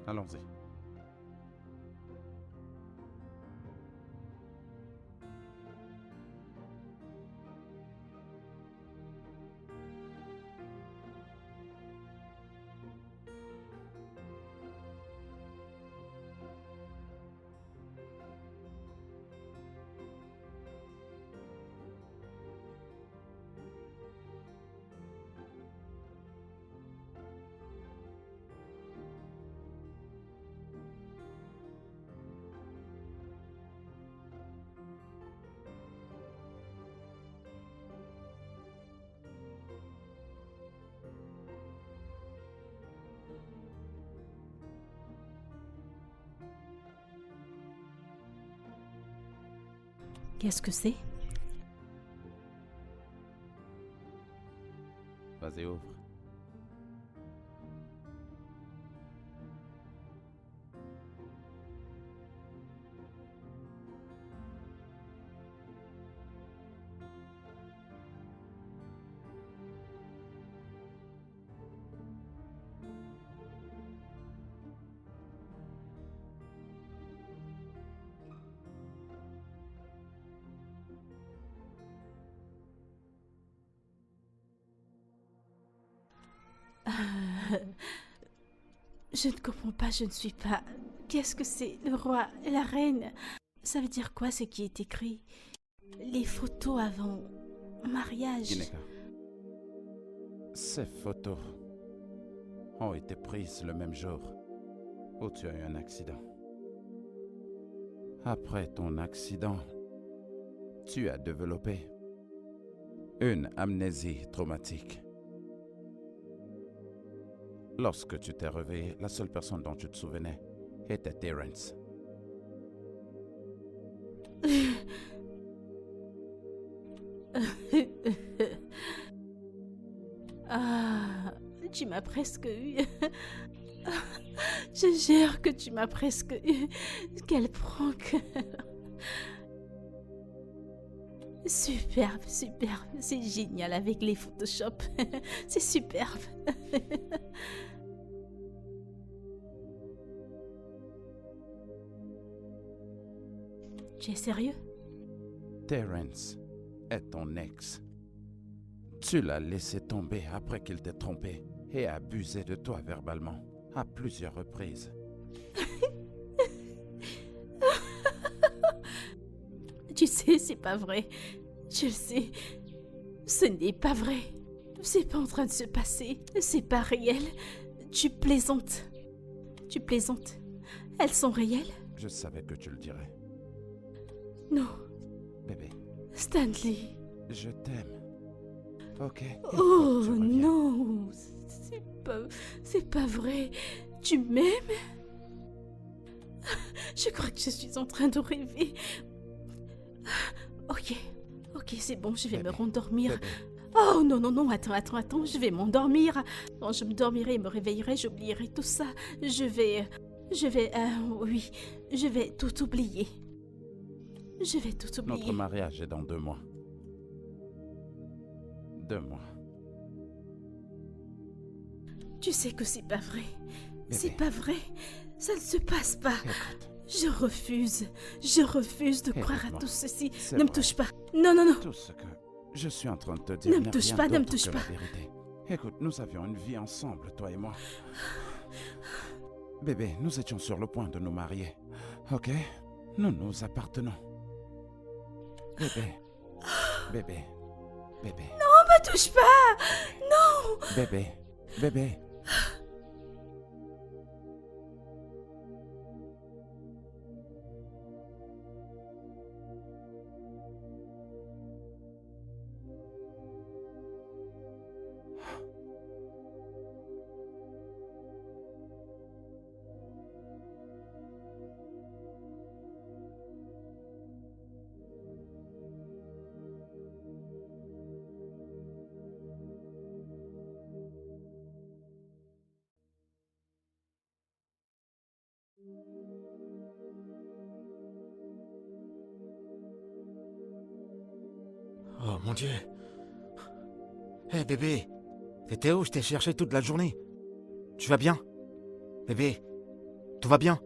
Allons-y. Qu'est-ce que c'est? Vas-y, ouvre. Je ne comprends pas, je ne suis pas. Qu'est-ce que c'est? Le roi, la reine. Ça veut dire quoi ce qui est écrit? Les photos avant mariage. Gineka. Ces photos ont été prises le même jour où tu as eu un accident. Après ton accident, tu as développé une amnésie traumatique. Lorsque tu t'es réveillé, la seule personne dont tu te souvenais était Terence. Ah, tu m'as presque eu. Je jure que tu m'as presque eu. Quel prank. Superbe, superbe. C'est génial avec les Photoshop. C'est superbe. Tu es sérieux? Terence est ton ex. Tu l'as laissé tomber après qu'il t'ait trompé et abusé de toi verbalement à plusieurs reprises. Tu sais, c'est pas vrai. Je le sais. Ce n'est pas vrai. C'est pas en train de se passer. C'est pas réel. Tu plaisantes. Tu plaisantes. Elles sont réelles? Je savais que tu le dirais. Non. Bébé, Stanley. je t'aime. Ok? Il faut Oh que tu reviennes. non. C'est pas vrai. Tu m'aimes? Je crois que je suis en train de rêver. Ok. Ok, c'est bon, je vais me Bébé, rendormir. Bébé, Oh non, non, non, attends, je vais m'endormir. Quand je me dormirai et me réveillerai, j'oublierai tout ça. Oui, je vais tout oublier. Je vais tout oublier. notre mariage est dans 2 mois. 2 mois. Tu sais que c'est pas vrai. C'est Bébé. pas vrai. Ça ne se passe pas. Écoute, Je refuse de croire à Écoute-moi. tout ceci. C'est Ne me vrai. touche pas. Non, non, non. tout ce que je suis en train de te dire Ne me n'est touche rien pas, ne me d'autre touche que pas. la vérité. Écoute, nous avions une vie ensemble, toi et moi. Bébé, nous étions sur le point de nous marier. Ok? Nous nous appartenons. Bébé. Bébé. Bébé. Non, me touche pas. Non. Bébé. Bébé. Oh mon Dieu. Hé bébé, t'étais où? Je t'ai cherché toute la journée. Tu vas bien? Bébé, tout va bien?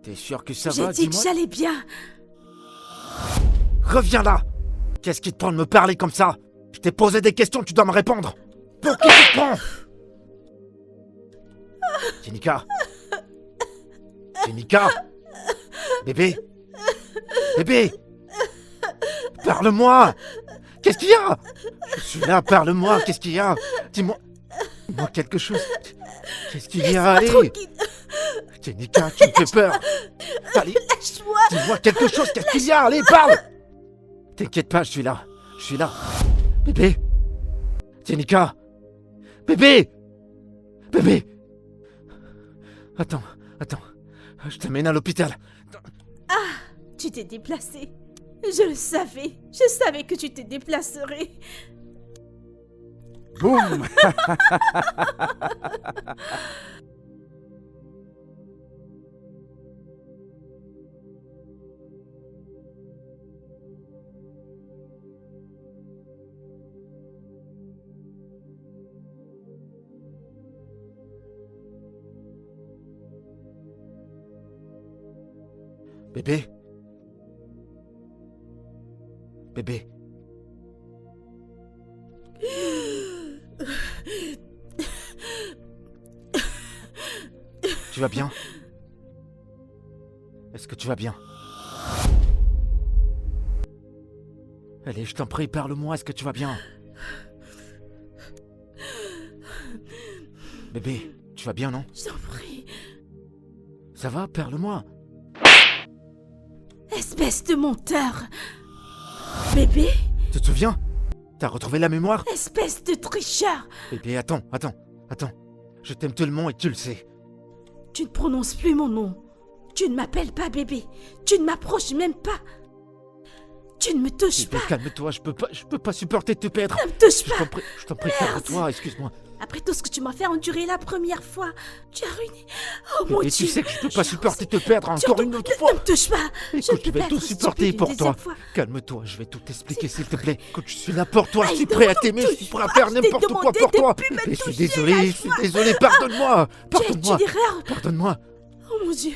T'es sûr que ça va? J'ai dit que Dis-moi. j'allais bien. Reviens là! Qu'est-ce qui te prend de me parler comme ça? Je t'ai posé des questions, tu dois me répondre! Pour qui tu te prends? Jenica? Jenica? Bébé? Bébé? Parle-moi! Qu'est-ce qu'il y a? Je suis là, parle-moi, qu'est-ce qu'il y a? Dis-moi quelque chose. Qu'est-ce qu'il y a? Allez! Tranquille. Jenica, tu me fais peur! Allez, Lâche-moi. dis-moi quelque chose, qu'est-ce qu'il y a? Allez, parle! T'inquiète pas, je suis là. Je suis là. Bébé! Jenica! Bébé! Bébé! Attends. Je t'amène à l'hôpital. Tu t'es déplacé. Je le savais. Je savais que tu te déplacerais. Boum! Bébé? Bébé? Tu vas bien? Est-ce que tu vas bien? Allez, je t'en prie, parle-moi, est-ce que tu vas bien? Bébé, tu vas bien, non? Je t'en prie. Ça va? Parle-moi. Espèce de menteur. Bébé? Tu te souviens? T'as retrouvé la mémoire? Espèce de tricheur. Bébé, attends. Je t'aime tellement et tu le sais. Tu ne prononces plus mon nom. Tu ne m'appelles pas bébé. Tu ne m'approches même pas. Tu ne me touches Bébé, pas. calme-toi, je peux pas supporter de te perdre. Ne me touche Je pas. t'en prie, Merde. calme-toi, excuse-moi. Après tout ce que tu m'as fait endurer la première fois, tu as ruiné. Oh mon Et Dieu. tu sais que je peux pas J'ai supporter de te perdre encore Surtout, une autre ne fois. me touche pas. Écoute, je peux vais pas tout être supporter stupide pour une toi. deuxième fois. Calme-toi, je vais tout expliquer C'est s'il te pas plaît. Écoute, je suis là pour toi, je Aïe, suis ne prêt à me t'aimer, je suis touche prêt à pas, faire je t'ai n'importe quoi demandé pour de toi. plus me Et je suis toucher, désolé, lâche-moi. pardonne-moi. Tu as une Pardonne-moi, erreur. pardonne-moi. Oh mon Dieu.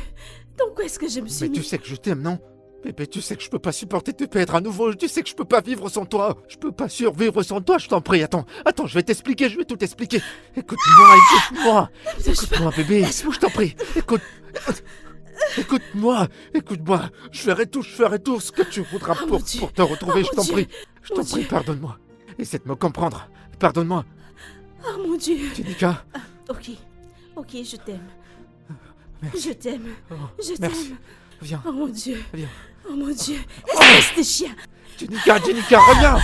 Donc où est-ce que je me suis Mais mis? tu sais que je t'aime, non? Bébé, tu sais que je peux pas supporter de te perdre à nouveau. Tu sais que je peux pas vivre sans toi. Je peux pas survivre sans toi, je t'en prie. Attends, je vais t'expliquer, je vais tout t'expliquer. Écoute-moi. Ne me touche pas. Écoute-moi, bébé. Laisse-moi. Je t'en prie. Écoute-moi. Je ferai tout ce que tu voudras Oh, pour mon Dieu. te retrouver, Oh, je mon t'en prie. Dieu. Je Mon t'en prie, Dieu. pardonne-moi. Essaie de me comprendre. Pardonne-moi. Oh mon Dieu. Jenica. Ok, je t'aime. Merci. Je t'aime. Oh, Je merci. t'aime. Viens, Oh mon Dieu. viens. Oh mon Dieu. Espèce de chien. Jenica, reviens.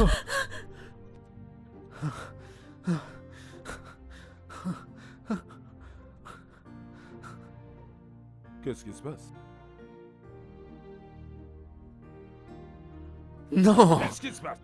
Oh. Qu'est-ce qui se passe? Non. Qu'est-ce qui se passe?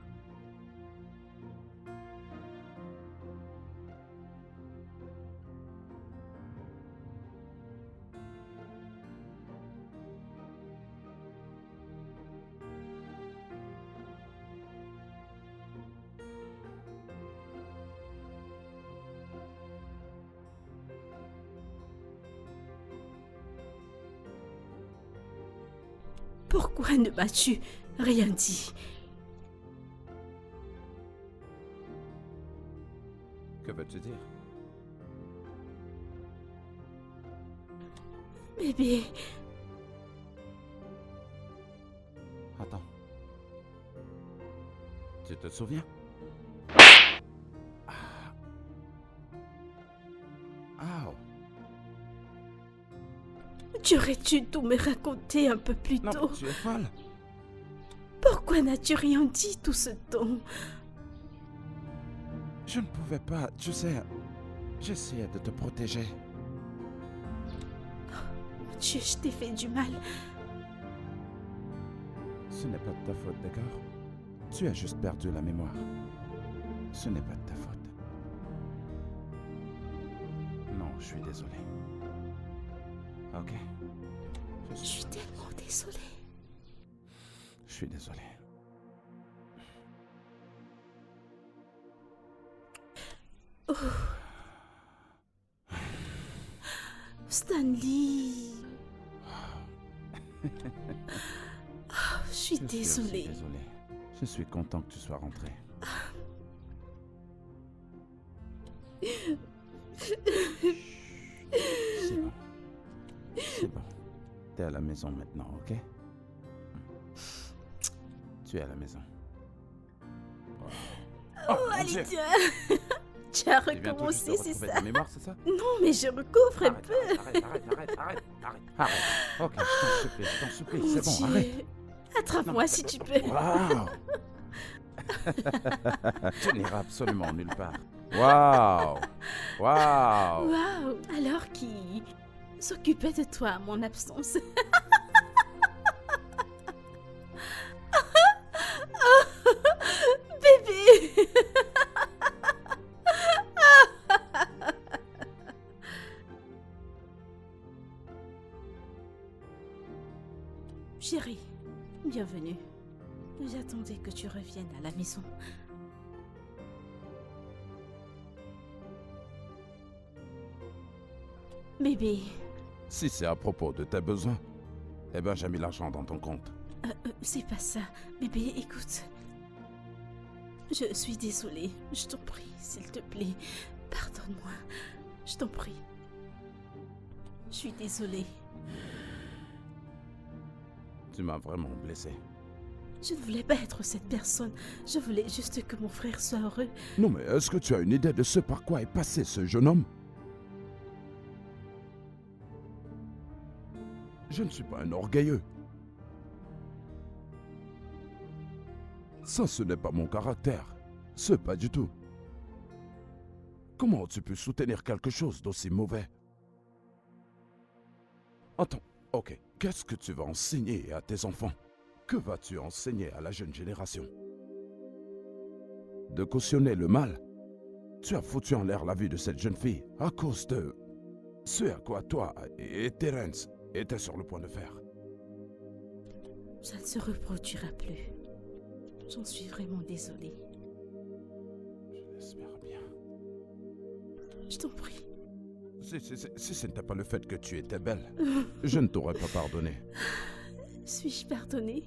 Pourquoi ne m'as-tu rien dit? Que veux-tu dire? Bébé, Attends. Tu te souviens? Ah. tu aurais dû tout me raconter un peu plus Non, tôt. tu es folle. Pourquoi n'as-tu rien dit tout ce temps? Je ne pouvais pas, tu sais. J'essayais de te protéger. Mon Dieu, je t'ai fait du mal. Ce n'est pas de ta faute, d'accord? Tu as juste perdu la mémoire. Ce n'est pas de ta faute. Non, je suis désolé. Ok? Je suis tellement désolée. Je suis désolé. Stanley. Je suis Je désolée. suis aussi désolé. Je suis content que tu sois rentré. C'est bon. C'est bon. T'es à la maison maintenant, ok? Tu es à la maison. Oh, mon allez, Dieu. tiens. Tu as Tu viens tout juste de recommencé, c'est retrouver ça? ta mémoire, c'est ça? Non, mais je recouvre un peu. Arrête. Ok, je t'en supplie, Mon c'est bon, Dieu. arrête. Attrape-moi si tu peux. Waouh! Tu n'iras absolument nulle part. Waouh! Waouh! Waouh. Alors qui s'occupait de toi à mon absence? Bébé. Chérie, bienvenue. J'attendais que tu reviennes à la maison. Bébé, Si c'est à propos de tes besoins, eh ben j'ai mis l'argent dans ton compte. c'est pas ça. Bébé, écoute. Je suis désolée. Je t'en prie, s'il te plaît. Pardonne-moi. Je t'en prie. Je suis désolée. Tu m'as vraiment blessé. Je ne voulais pas être cette personne. Je voulais juste que mon frère soit heureux. Non mais est-ce que tu as une idée de ce par quoi est passé ce jeune homme? Je ne suis pas un orgueilleux. Ça, ce n'est pas mon caractère. Ce pas du tout. Comment as-tu pu soutenir quelque chose d'aussi mauvais? Attends, ok. Qu'est-ce que tu vas enseigner à tes enfants? Que vas-tu enseigner à la jeune génération? De cautionner le mal? Tu as foutu en l'air la vie de cette jeune fille à cause de ce à quoi toi et Terence étaient sur le point de faire. Ça ne se reproduira plus. J'en suis vraiment désolée. Je l'espère bien. Je t'en prie. Si ce n'était pas le fait que tu étais belle, je ne t'aurais pas pardonné. Suis-je pardonnée?